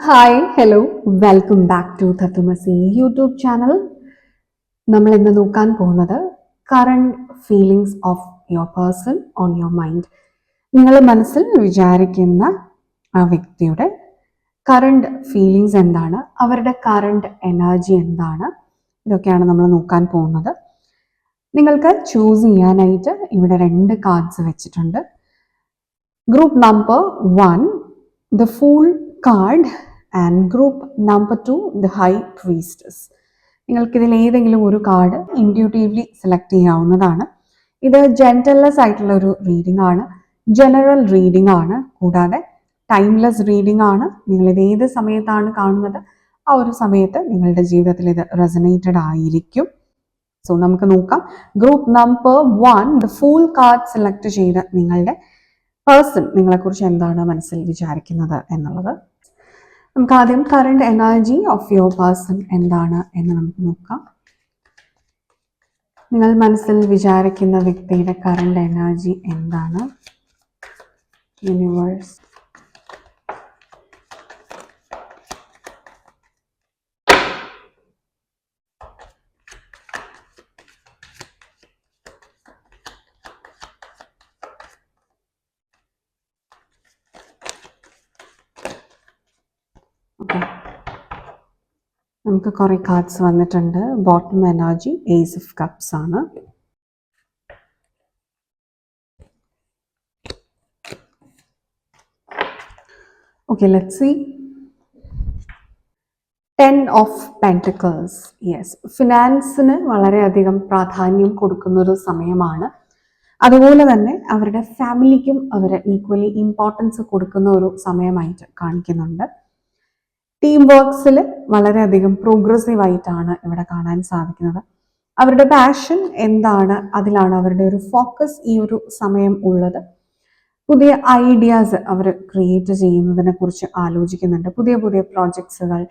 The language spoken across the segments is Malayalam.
Hi hello welcome back to തത്തുമസി യൂട്യൂബ് ചാനൽ. നമ്മൾ ഇന്ന് നോക്കാൻ പോകുന്നത് current feelings of your person on your mind. നിങ്ങൾ മനസ്സിൽ വിചാരിക്കുന്ന ആ വ്യക്തിയുടെ കറണ്ട് ഫീലിങ്സ് എന്താണ്, അവരുടെ കറണ്ട് എനർജി എന്താണ്, ഇതൊക്കെയാണ് നമ്മൾ നോക്കാൻ പോകുന്നത്. നിങ്ങൾക്ക് ചൂസ് ചെയ്യാനായിട്ട് ഇവിടെ 2 കാർഡ്സ് വെച്ചിട്ടുണ്ട്. Group number 1 the fool card and group number 2 the high priestess. നിങ്ങൾക്കിതിൽ ഏതെങ്കിലും ഒരു കാർഡ് ഇൻഡ്യൂട്ടീവ്ലി സെലക്ട് ചെയ്യാവുന്നതാണ്. ഇത് ജെന്റൽനെസ് ആയിട്ടുള്ള ഒരു റീഡിംഗ് ആണ്, ജനറൽ റീഡിംഗ് ആണ്, കൂടാതെ ടൈംലെസ് റീഡിംഗ് ആണ്. നിങ്ങളിത് ഏത് സമയത്താണ് കാണുന്നത് ആ ഒരു സമയത്ത് നിങ്ങളുടെ ജീവിതത്തിൽ ഇത് റെസനേറ്റഡ് ആയിരിക്കും. സോ നമുക്ക് നോക്കാം. Group number 1 the fool card select ചെയ്ത് നിങ്ങളുടെ പേഴ്സൺ നിങ്ങളെക്കുറിച്ച് എന്താണ് മനസ്സിൽ വിചാരിക്കുന്നത് എന്നുള്ളത്. നമുക്ക് ആദ്യം current energy of your person എന്താണ് എന്ന് നമുക്ക് നോക്കാം. നിങ്ങൾ മനസ്സിൽ വിചാരിക്കുന്ന വ്യക്തിയുടെ കറണ്ട് എനർജി എന്താണ്? യൂണിവേഴ്സ്, നമുക്ക് കുറേ കാർഡ്സ് വന്നിട്ടുണ്ട്. Bottom energy ace of cups ആണ്. Okay, let's see. 10 of pentacles. Yes, ഫിനാൻസിന് വളരെയധികം പ്രാധാന്യം കൊടുക്കുന്ന ഒരു സമയമാണ്. അതുപോലെ തന്നെ അവരുടെ ഫാമിലിക്കും അവർ ഈക്വലി ഇമ്പോർട്ടൻസ് കൊടുക്കുന്ന ഒരു സമയമായിട്ട് കാണിക്കുന്നുണ്ട്. ടീം വർക്ക്സിൽ വളരെയധികം പ്രോഗ്രസീവ് ആയിട്ടാണ് ഇവിടെ കാണാൻ സാധിക്കുന്നത്. അവരുടെ പാഷൻ എന്താണ്, അതിലാണ് അവരുടെ ഒരു ഫോക്കസ് ഈ ഒരു സമയം ഉള്ളത്. പുതിയ ഐഡിയാസ് അവർ ക്രിയേറ്റ് ചെയ്യുന്നതിനെ കുറിച്ച് ആലോചിക്കുന്നുണ്ട്. പുതിയ പുതിയ പ്രോജക്ട്സുകൾ,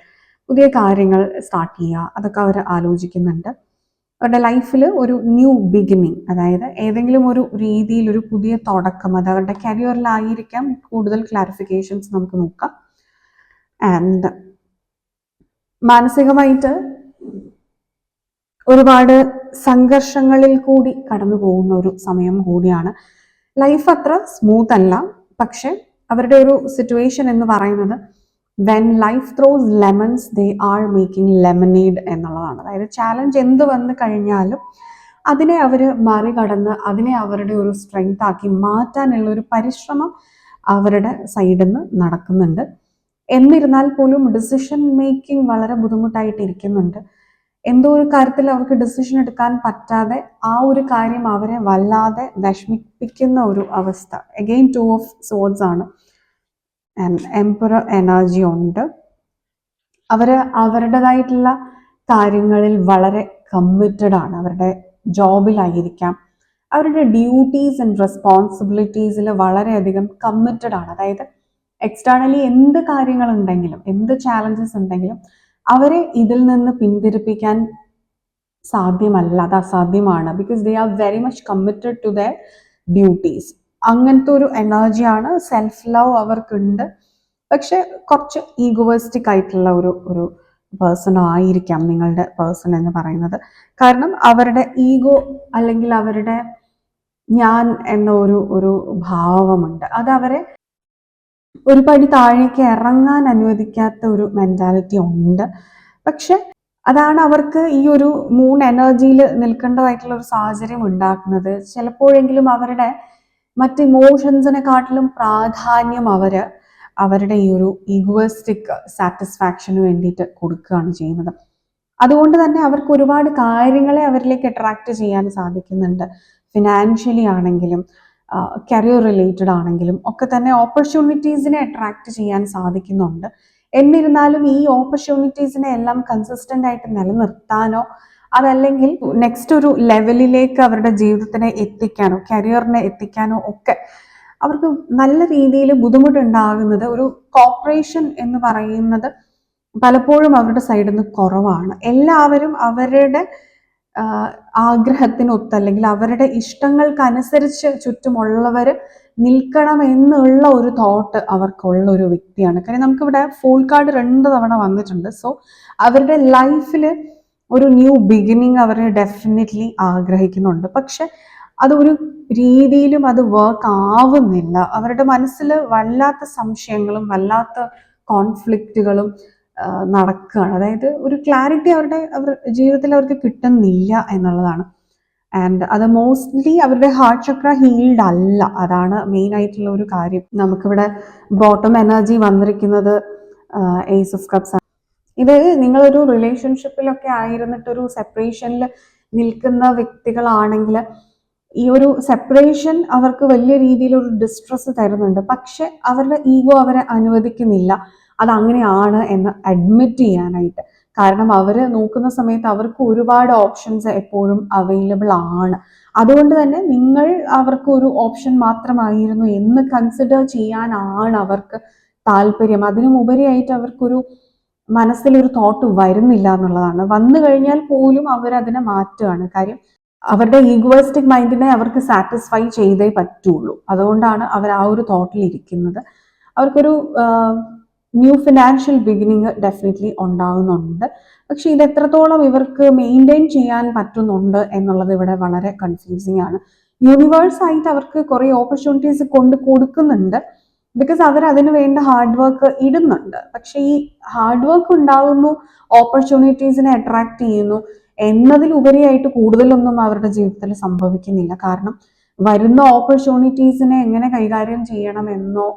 പുതിയ കാര്യങ്ങൾ സ്റ്റാർട്ട് ചെയ്യുക, അതൊക്കെ അവർ ആലോചിക്കുന്നുണ്ട്. അവരുടെ ലൈഫിൽ ഒരു ന്യൂ ബിഗിനിങ്, അതായത് ഏതെങ്കിലും ഒരു രീതിയിൽ ഒരു പുതിയ തുടക്കം, അത് അവരുടെ കരിയറിലായിരിക്കാം. കൂടുതൽ ക്ലാരിഫിക്കേഷൻസ് നമുക്ക് നോക്കാം. ആൻഡ് മാനസികമായിട്ട് ഒരുപാട് സംഘർഷങ്ങളിൽ കൂടി കടന്നു പോകുന്ന ഒരു സമയം കൂടിയാണ്. ലൈഫ് അത്ര സ്മൂത്ത് അല്ല, പക്ഷെ അവരുടെ ഒരു സിറ്റുവേഷൻ എന്ന് പറയുന്നത് when life throws lemons they are making lemonade എന്നുള്ളതാണ്. അതായത് ചാലഞ്ച് എന്ത് വന്നു കഴിഞ്ഞാലും അതിനെ അവർ മറികടന്ന് അതിനെ അവരുടെ ഒരു സ്ട്രെങ്ത് ആക്കി മാറ്റാനുള്ള ഒരു പരിശ്രമം അവരുടെ സൈഡിൽ നിന്ന് നടക്കുന്നുണ്ട്. എന്നിരുന്നാൽ പോലും ഡിസിഷൻ മേക്കിംഗ് വളരെ ബുദ്ധിമുട്ടായിട്ടിരിക്കുന്നുണ്ട്. എന്തോ ഒരു കാര്യത്തിൽ അവർക്ക് ഡിസിഷൻ എടുക്കാൻ പറ്റാതെ ആ ഒരു കാര്യം അവരെ വല്ലാതെ വിഷമിപ്പിക്കുന്ന ഒരു അവസ്ഥ. അഗെയിൻ 2 ഓഫ് സോർഡ്സ് ആണ്. എംപറർ എനർജി ഉണ്ട്. അവരുടേതായിട്ടുള്ള കാര്യങ്ങളിൽ വളരെ കമ്മിറ്റഡ് ആണ്. അവരുടെ ജോബിലായിരിക്കാം, അവരുടെ ഡ്യൂട്ടീസ് ആൻഡ് റെസ്പോൺസിബിലിറ്റീസിൽ വളരെയധികം കമ്മിറ്റഡ് ആണ്. അതായത് എക്സ്റ്റേണലി എന്ത് കാര്യങ്ങളുണ്ടെങ്കിലും, എന്ത് ചാലഞ്ചസ് ഉണ്ടെങ്കിലും അവരെ ഇതിൽ നിന്ന് പിന്തിരിപ്പിക്കാൻ സാധ്യമല്ല, അത് അസാധ്യമാണ്. Because they are very much committed to their duties. അങ്ങനത്തെ ഒരു എനർജിയാണ്. സെൽഫ് ലവ് അവർക്കുണ്ട്, പക്ഷെ കുറച്ച് ഈഗോയിസ്റ്റിക് ആയിട്ടുള്ള ഒരു പേഴ്സൺ ആയിരിക്കാം നിങ്ങളുടെ പേഴ്സൺ എന്ന് പറയുന്നത്. കാരണം അവരുടെ ഈഗോ അല്ലെങ്കിൽ അവരുടെ ഞാൻ എന്ന ഒരു ഭാവമുണ്ട്. അത് അവരെ ഒരു പടി താഴേക്ക് ഇറങ്ങാൻ അനുവദിക്കാത്ത ഒരു മെന്റാലിറ്റി ഉണ്ട്. പക്ഷെ അതാണ് അവർക്ക് ഈ ഒരു മൂൺ എനർജിയിൽ നിൽക്കേണ്ടതായിട്ടുള്ള ഒരു സാഹചര്യം ഉണ്ടാക്കുന്നത്. ചിലപ്പോഴെങ്കിലും അവരുടെ മറ്റ് ഇമോഷൻസിനെക്കാട്ടിലും പ്രാധാന്യം അവരുടെ ഈ ഒരു ഈഗോയിസ്റ്റിക് സാറ്റിസ്ഫാക്ഷന് വേണ്ടിയിട്ട് കൊടുക്കുകയാണ് ചെയ്യുന്നത്. അതുകൊണ്ട് തന്നെ അവർക്ക് ഒരുപാട് കാര്യങ്ങളെ അവരിലേക്ക് അട്രാക്ട് ചെയ്യാൻ സാധിക്കുന്നുണ്ട്. ഫിനാൻഷ്യലി ആണെങ്കിലും കരിയർ റിലേറ്റഡ് ആണെങ്കിലും ഒക്കെ തന്നെ ഓപ്പർച്യൂണിറ്റീസിനെ അട്രാക്ട് ചെയ്യാൻ സാധിക്കുന്നുണ്ട്. എന്നിരുന്നാലും ഈ ഓപ്പർച്യൂണിറ്റീസിനെ എല്ലാം കൺസിസ്റ്റന്റ് ആയിട്ട് നിലനിർത്താനോ അതല്ലെങ്കിൽ നെക്സ്റ്റ് ഒരു ലെവലിലേക്ക് അവരുടെ ജീവിതത്തിനെ എത്തിക്കാനോ കരിയറിനെ എത്തിക്കാനോ ഒക്കെ അവർക്ക് നല്ല രീതിയിൽ ബുദ്ധിമുട്ടുണ്ടാകുന്നത് ഒരു കോർപ്പറേഷൻ എന്ന് പറയുന്നത് പലപ്പോഴും അവരുടെ സൈഡിൽ നിന്ന് കുറവാണ്. എല്ലാവരും അവരുടെ ആഗ്രഹത്തിനൊത്ത് അല്ലെങ്കിൽ അവരുടെ ഇഷ്ടങ്ങൾക്കനുസരിച്ച് ചുറ്റുമുള്ളവർ നിൽക്കണം എന്നുള്ള ഒരു തോട്ട് അവർക്കുള്ള ഒരു വ്യക്തിയാണ്. കാര്യം നമുക്കിവിടെ ഫൂൾ കാർഡ് 2 തവണ വന്നിട്ടുണ്ട്. സോ അവരുടെ ലൈഫിൽ ഒരു ന്യൂ ബിഗിനിങ് അവർ ഡെഫിനറ്റ്ലി ആഗ്രഹിക്കുന്നുണ്ട്. പക്ഷെ അതൊരു രീതിയിലും അത് വർക്ക് ആവുന്നില്ല. അവരുടെ മനസ്സിൽ വല്ലാത്ത സംശയങ്ങളും വല്ലാത്ത കോൺഫ്ലിക്റ്റുകളും നടക്കുകയാണ്. അതായത് ഒരു ക്ലാരിറ്റി അവർ ജീവിതത്തിൽ അവർക്ക് കിട്ടുന്നില്ല എന്നുള്ളതാണ്. ആൻഡ് അത് മോസ്റ്റ്ലി അവരുടെ ഹാർട്ട് ചക്ര ഹീൽഡ് അല്ല. അതാണ് മെയിൻ ആയിട്ടുള്ള ഒരു കാര്യം. നമുക്കിവിടെ ബോട്ടം എനർജി വന്നിരിക്കുന്നത് ഏസ് ഓഫ് കപ്സ് ആണ്. ഇത് നിങ്ങളൊരു റിലേഷൻഷിപ്പിലൊക്കെ ആയിരുന്നിട്ട് ഒരു സെപ്പറേഷനിൽ നിൽക്കുന്ന വ്യക്തികളാണെങ്കിൽ ഈ ഒരു സെപ്പറേഷൻ അവർക്ക് വലിയ രീതിയിലൊരു ഡിസ്ട്രെസ് തരുന്നുണ്ട്. പക്ഷെ അവരുടെ ഈഗോ അവരെ അനുവദിക്കുന്നില്ല അതങ്ങനെയാണ് എന്ന് അഡ്മിറ്റ് ചെയ്യാനായിട്ട്. കാരണം അവർ നോക്കുന്ന സമയത്ത് അവർക്ക് ഒരുപാട് ഓപ്ഷൻസ് എപ്പോഴും അവൈലബിൾ ആണ്. അതുകൊണ്ട് തന്നെ നിങ്ങൾ അവർക്ക് ഒരു ഓപ്ഷൻ മാത്രമായിരുന്നു എന്ന് കൺസിഡർ ചെയ്യാനാണ് അവർക്ക് താല്പര്യം. അതിനുമുപരിയായിട്ട് അവർക്കൊരു മനസ്സിലൊരു തോട്ട് വരുന്നില്ല എന്നുള്ളതാണ്. വന്നു കഴിഞ്ഞാൽ പോലും അവരതിനെ മാറ്റുകയാണ്. കാര്യം അവരുടെ ഈഗോയിസ്റ്റിക് മൈൻഡിനെ അവർക്ക് സാറ്റിസ്ഫൈ ചെയ്തേ പറ്റുള്ളൂ. അതുകൊണ്ടാണ് അവർ ആ ഒരു തോട്ടിൽ ഇരിക്കുന്നത്. അവർക്കൊരു ന്യൂ ഫിനാൻഷ്യൽ ബിഗിനിങ് ഡെഫിനറ്റ്ലി ഉണ്ടാകുന്നുണ്ട്. പക്ഷെ ഇത് എത്രത്തോളം ഇവർക്ക് മെയിൻറ്റെയിൻ ചെയ്യാൻ പറ്റുന്നുണ്ട് എന്നുള്ളത് ഇവിടെ വളരെ കൺഫ്യൂസിങ് ആണ്. യൂണിവേഴ്സ് ആയിട്ട് അവർക്ക് കുറേ ഓപ്പർച്യൂണിറ്റീസ് കൊടുക്കുന്നുണ്ട്. ബിക്കോസ് അവർ അതിന് വേണ്ട ഹാർഡ് വർക്ക് ഇടുന്നുണ്ട്. പക്ഷെ ഈ ഹാർഡ് വർക്ക് ഉണ്ടാകുന്നു, ഓപ്പർച്യൂണിറ്റീസിനെ അട്രാക്ട് ചെയ്യുന്നു എന്നതിലുപരിയായിട്ട് കൂടുതലൊന്നും അവരുടെ ജീവിതത്തിൽ സംഭവിക്കുന്നില്ല. കാരണം വരുന്ന ഓപ്പർച്യൂണിറ്റീസിനെ എങ്ങനെ കൈകാര്യം ചെയ്യണമെന്നോ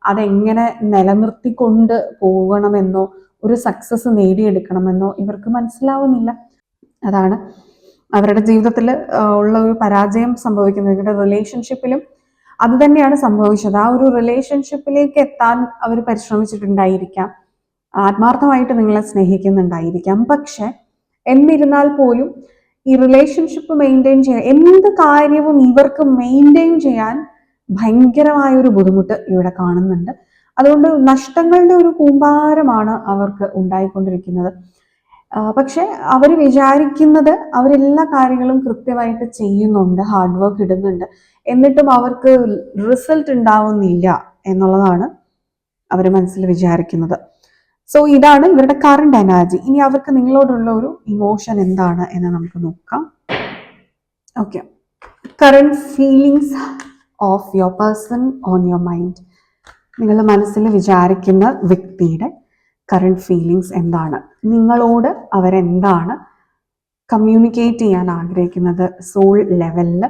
അതെങ്ങനെ നിലനിർത്തിക്കൊണ്ട് പോകണമെന്നോ ഒരു സക്സസ് നേടിയെടുക്കണമെന്നോ ഇവർക്ക് മനസ്സിലാവുന്നില്ല. അതാണ് അവരുടെ ജീവിതത്തിൽ ഉള്ള ഒരു പരാജയം സംഭവിക്കുന്നത്. ഇവരുടെ റിലേഷൻഷിപ്പിലും അത് തന്നെയാണ് സംഭവിച്ചത്. ആ ഒരു റിലേഷൻഷിപ്പിലേക്ക് എത്താൻ അവർ പരിശ്രമിച്ചിട്ടുണ്ടായിരിക്കാം, ആത്മാർത്ഥമായിട്ട് നിങ്ങളെ സ്നേഹിക്കുന്നുണ്ടായിരിക്കാം. പക്ഷെ എന്നിരുന്നാൽ പോലും ഈ റിലേഷൻഷിപ്പ് മെയിൻറ്റെയിൻ ചെയ്യാൻ, എന്ത് കാര്യവും ഇവർക്ക് മെയിൻറ്റെയിൻ ചെയ്യാൻ ഭയങ്കരമായ ഒരു ബുദ്ധിമുട്ട് ഇവിടെ കാണുന്നുണ്ട്. അതുകൊണ്ട് നഷ്ടങ്ങളുടെ ഒരു കൂമ്പാരമാണ് അവർക്ക് ഉണ്ടായിക്കൊണ്ടിരിക്കുന്നത്. പക്ഷെ അവർ വിചാരിക്കുന്നത് അവരെല്ലാ കാര്യങ്ങളും കൃത്യമായിട്ട് ചെയ്യുന്നുണ്ട്, ഹാർഡ് വർക്ക് ഇടുന്നുണ്ട്, എന്നിട്ടും അവർക്ക് റിസൾട്ട് ഉണ്ടാവുന്നില്ല എന്നുള്ളതാണ് അവർ മനസ്സിൽ വിചാരിക്കുന്നത്. സോ ഇതാണ് ഇവരുടെ കറണ്ട് എനർജി. ഇനി അവർക്ക് നിങ്ങളോടുള്ള ഒരു ഇമോഷൻ എന്താണ് എന്ന് നമുക്ക് നോക്കാം. Okay, current feelings of your person on your mind. നിങ്ങൾ മനസ്സിൽ വിചാരിക്കുന്ന വ്യക്തിയുടെ കറണ്ട് ഫീലിങ്സ് എന്താണ്, നിങ്ങളോട് അവരെന്താണ് കമ്മ്യൂണിക്കേറ്റ് ചെയ്യാൻ ആഗ്രഹിക്കുന്നത്, സോൾ ലെവലിൽ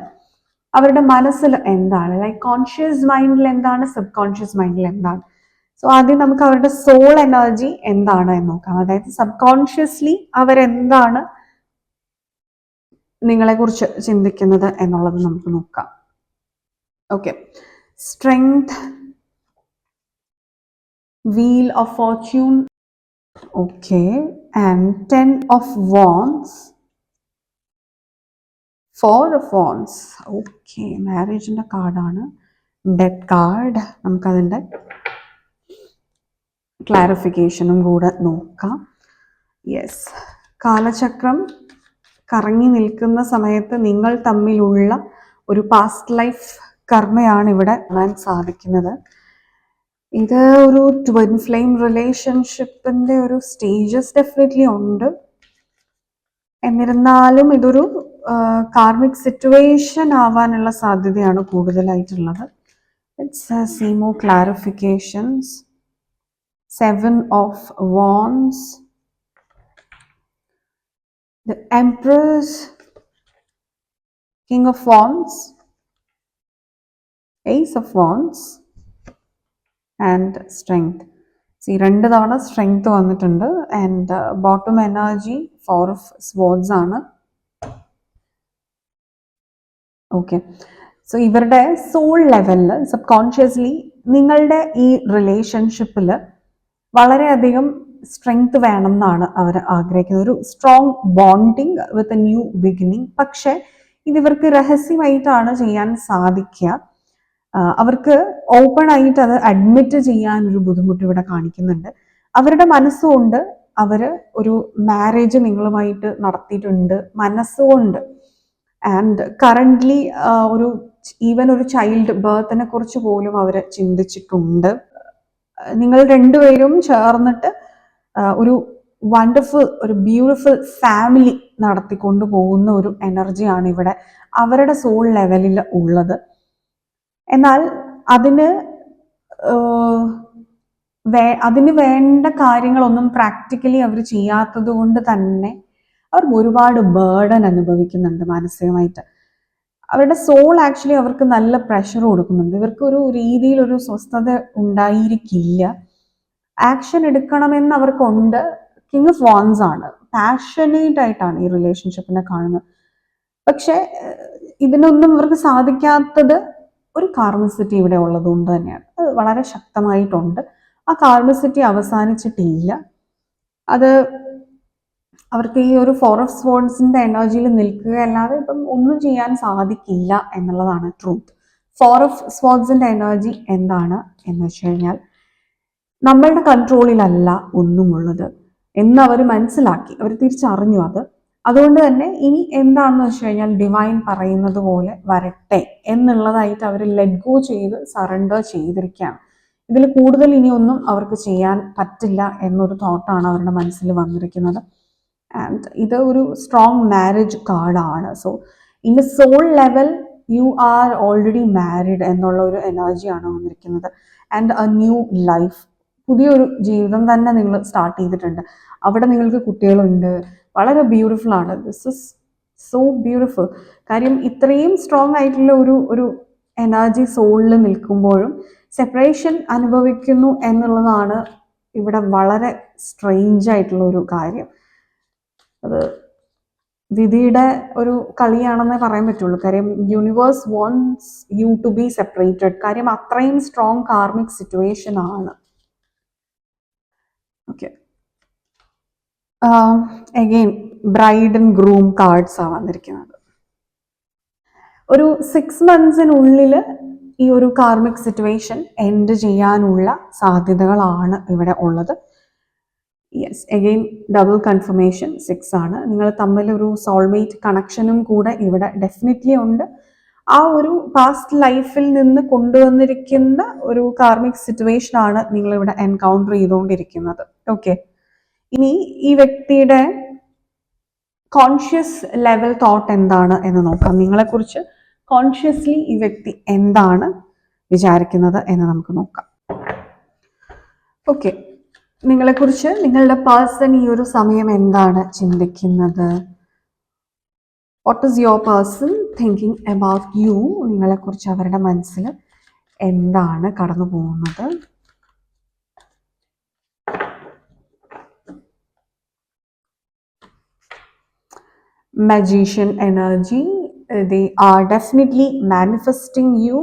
അവരുടെ മനസ്സിൽ എന്താണ്, ലൈക്ക് കോൺഷ്യസ് മൈൻഡിൽ എന്താണ്, സബ് കോൺഷ്യസ് മൈൻഡിൽ എന്താണ്. സോ ആദ്യം നമുക്ക് അവരുടെ സോൾ എനർജി എന്താണ് എന്ന് നോക്കാം. അതായത് സബ് കോൺഷ്യസ്ലി അവരെന്താണ് നിങ്ങളെക്കുറിച്ച് ചിന്തിക്കുന്നത് എന്നുള്ളത് നമുക്ക് നോക്കാം. Okay, strength, wheel of fortune, okay, and 10 of wands, 4 of wands. Okay, മാരേജിന്റെ കാർഡാണ്, ഡെത്ത് കാർഡ്. നമുക്കതിൻ്റെ ക്ലാരിഫിക്കേഷനും കൂടെ നോക്കാം. യെസ്, കാലചക്രം കറങ്ങി നിൽക്കുന്ന സമയത്ത് നിങ്ങൾ തമ്മിലുള്ള ഒരു പാസ്റ്റ് ലൈഫ് കർമ്മയാണ് ഇവിടെ കാണാൻ സാധിക്കുന്നത്. ഇത് ഒരു ട്വിൻ ഫ്ലെയിം റിലേഷൻഷിപ്പിന്റെ ഒരു സ്റ്റേജസ് ഡെഫിനറ്റ്ലി ഉണ്ട്. എന്നിരുന്നാലും ഇതൊരു കാർമിക് സിറ്റുവേഷൻ ആവാനുള്ള സാധ്യതയാണ് കൂടുതലായിട്ടുള്ളത്. It's see more clarifications. 7 of wands, the empress, king of wands, ace of wands and strength. See, 2 തവണ സ്ട്രെങ്ത് വന്നിട്ടുണ്ട്. And bottom energy 4 of swords ആണ്. ഓക്കെ, സോ ഇവരുടെ സോൾ ലെവലിൽ സബ് കോൺഷ്യസ്ലി നിങ്ങളുടെ ഈ റിലേഷൻഷിപ്പിൽ വളരെയധികം സ്ട്രെങ്ത് വേണം എന്നാണ് അവർ ആഗ്രഹിക്കുന്നത്, ഒരു strong bonding with a new beginning. പക്ഷെ ഇതിവർക്ക് രഹസ്യമായിട്ടാണ് ചെയ്യാൻ സാധിക്കുക. അവർക്ക് ഓപ്പൺ ആയിട്ട് അത് അഡ്മിറ്റ് ചെയ്യാൻ ഒരു ബുദ്ധിമുട്ട് ഇവിടെ കാണിക്കുന്നുണ്ട്. അവരുടെ മനസ്സുകൊണ്ട് അവർ ഒരു മാരേജ് നിങ്ങളുമായിട്ട് നടത്തിയിട്ടുണ്ട് മനസ്സുകൊണ്ട്. ആൻഡ് കറൻ്റ്ലി ഒരു ഈവൻ ഒരു ചൈൽഡ് ബർത്തിനെ കുറിച്ച് പോലും അവർ ചിന്തിച്ചിട്ടുണ്ട്. നിങ്ങൾ രണ്ടുപേരും ചേർന്നിട്ട് ഒരു വണ്ടർഫുൾ, ഒരു ബ്യൂട്ടിഫുൾ ഫാമിലി നടത്തിക്കൊണ്ടു പോകുന്ന ഒരു എനർജിയാണ് ഇവിടെ അവരുടെ സോൾ ലെവലിൽ ഉള്ളത്. എന്നാൽ അതിന് വേണ്ട കാര്യങ്ങളൊന്നും പ്രാക്ടിക്കലി അവർ ചെയ്യാത്തത് കൊണ്ട് തന്നെ അവർക്ക് ഒരുപാട് ബേർഡൻ അനുഭവിക്കുന്നുണ്ട് മാനസികമായിട്ട്. അവരുടെ സോൾ ആക്ച്വലി അവർക്ക് നല്ല പ്രഷർ കൊടുക്കുന്നുണ്ട്. ഇവർക്ക് ഒരു രീതിയിൽ ഒരു സ്വസ്ഥത ഉണ്ടായിരിക്കില്ല. ആക്ഷൻ എടുക്കണമെന്ന് അവർക്കുണ്ട്. കിങ് ഓഫ് വാൻസ് ആണ്, പാഷനേറ്റ് ആയിട്ടാണ് ഈ റിലേഷൻഷിപ്പിനെ കാണുന്നത്. പക്ഷെ ഇതിനൊന്നും ഇവർക്ക് സാധിക്കാത്തത് ഒരു കാർമിസിറ്റി ഇവിടെ ഉള്ളതുകൊണ്ട് തന്നെയാണ്. അത് വളരെ ശക്തമായിട്ടുണ്ട്. ആ കാർമിസിറ്റി അവസാനിച്ചിട്ടില്ല. അത് അവർക്ക് ഈ ഒരു ഫോർ ഓഫ് സ്വർഡ്സിന്റെ എനർജിയിൽ നിൽക്കുകയല്ലാതെ ഇപ്പം ഒന്നും ചെയ്യാൻ സാധിക്കില്ല എന്നുള്ളതാണ് ട്രൂത്ത്. ഫോർ ഓഫ് സ്വർഡ്സിന്റെ എനർജി എന്താണ് എന്ന് വെച്ച് കഴിഞ്ഞാൽ, നമ്മളുടെ കൺട്രോളിലല്ല ഒന്നുമുള്ളത് എന്ന് അവർ മനസ്സിലാക്കി, അവർ തിരിച്ചറിഞ്ഞു അത്. അതുകൊണ്ട് തന്നെ ഇനി എന്താണെന്ന് വെച്ച് കഴിഞ്ഞാൽ ഡിവൈൻ പറയുന്നത് പോലെ വരട്ടെ എന്നുള്ളതായിട്ട് അവർ ലെറ്റ് ഗോ ചെയ്ത് സറണ്ടർ ചെയ്തിരിക്കുകയാണ്. ഇതിൽ കൂടുതൽ ഇനിയൊന്നും അവർക്ക് ചെയ്യാൻ പറ്റില്ല എന്നൊരു തോട്ടാണ് അവരുടെ മനസ്സിൽ വന്നിരിക്കുന്നത്. ആൻഡ് ഇത് ഒരു സ്ട്രോങ് മാരേജ് കാർഡാണ്. So in the soul level you are already married എന്നുള്ള ഒരു എനർജിയാണ് വന്നിരിക്കുന്നത്. ആൻഡ് എ ന്യൂ ലൈഫ്, പുതിയൊരു ജീവിതം തന്നെ നിങ്ങൾ സ്റ്റാർട്ട് ചെയ്തിട്ടുണ്ട്. അവിടെ നിങ്ങൾക്ക് കുട്ടികളുണ്ട്. വളരെ ബ്യൂട്ടിഫുൾ ആണ്. This is so beautiful. കാര്യം ഇത്രയും സ്ട്രോങ് ആയിട്ടുള്ള ഒരു എനർജി സോളിൽ നിൽക്കുമ്പോഴും സെപ്പറേഷൻ അനുഭവിക്കുന്നു എന്നുള്ളതാണ് ഇവിടെ വളരെ സ്ട്രെയിഞ്ച് ആയിട്ടുള്ള ഒരു കാര്യം. അത് വിധിയുടെ ഒരു കളിയാണെന്നേ പറയാൻ പറ്റുള്ളൂ. കാര്യം universe wants you to be separated. കാര്യം അത്രയും സ്ട്രോങ് കാർമിക് സിറ്റുവേഷൻ ആണ്. Okay, again bride and groom cards ആണ് വന്നിരിക്കുന്നത്. ഒരു 6 monthsനുള്ളിൽ ഈ ഒരു കാർമിക് സിറ്റുവേഷൻ എൻഡ് ചെയ്യാനുള്ള സാധ്യതകളാണ് ഇവിടെ ഉള്ളത്. യെസ്, അഗെയിൻ ഡബിൾ കൺഫർമേഷൻ 6 ആണ്. നിങ്ങൾ തമ്മിൽ ഒരു സോൾമേറ്റ് കണക്ഷനും കൂടെ ഇവിടെ ഡെഫിനറ്റ്ലി ഉണ്ട്. ആ ഒരു പാസ്റ്റ് ലൈഫിൽ നിന്ന് കൊണ്ടുവന്നിരിക്കുന്ന ഒരു കാർമിക് സിറ്റുവേഷൻ ആണ് നിങ്ങളിവിടെ എൻകൗണ്ടർ ചെയ്തുകൊണ്ടിരിക്കുന്നത്. ഓക്കെ, ഇനി ഈ വ്യക്തിയുടെ കോൺഷ്യസ് ലെവൽ തോട്ട് എന്താണ് എന്ന് നോക്കാം. നിങ്ങളെക്കുറിച്ച് കോൺഷ്യസ്ലി ഈ വ്യക്തി എന്താണ് വിചാരിക്കുന്നത് എന്ന് നമുക്ക് നോക്കാം. ഓക്കെ, നിങ്ങളെക്കുറിച്ച് നിങ്ങളുടെ പേഴ്സൺ ഈ ഒരു സമയം എന്താണ് ചിന്തിക്കുന്നത്? What is your person thinking about you? നിങ്ങളെക്കുറിച്ച് അവരുടെ മനസ്സിൽ എന്താണ് കടന്നു പോകുന്നത്? Magician energy, they are definitely manifesting you.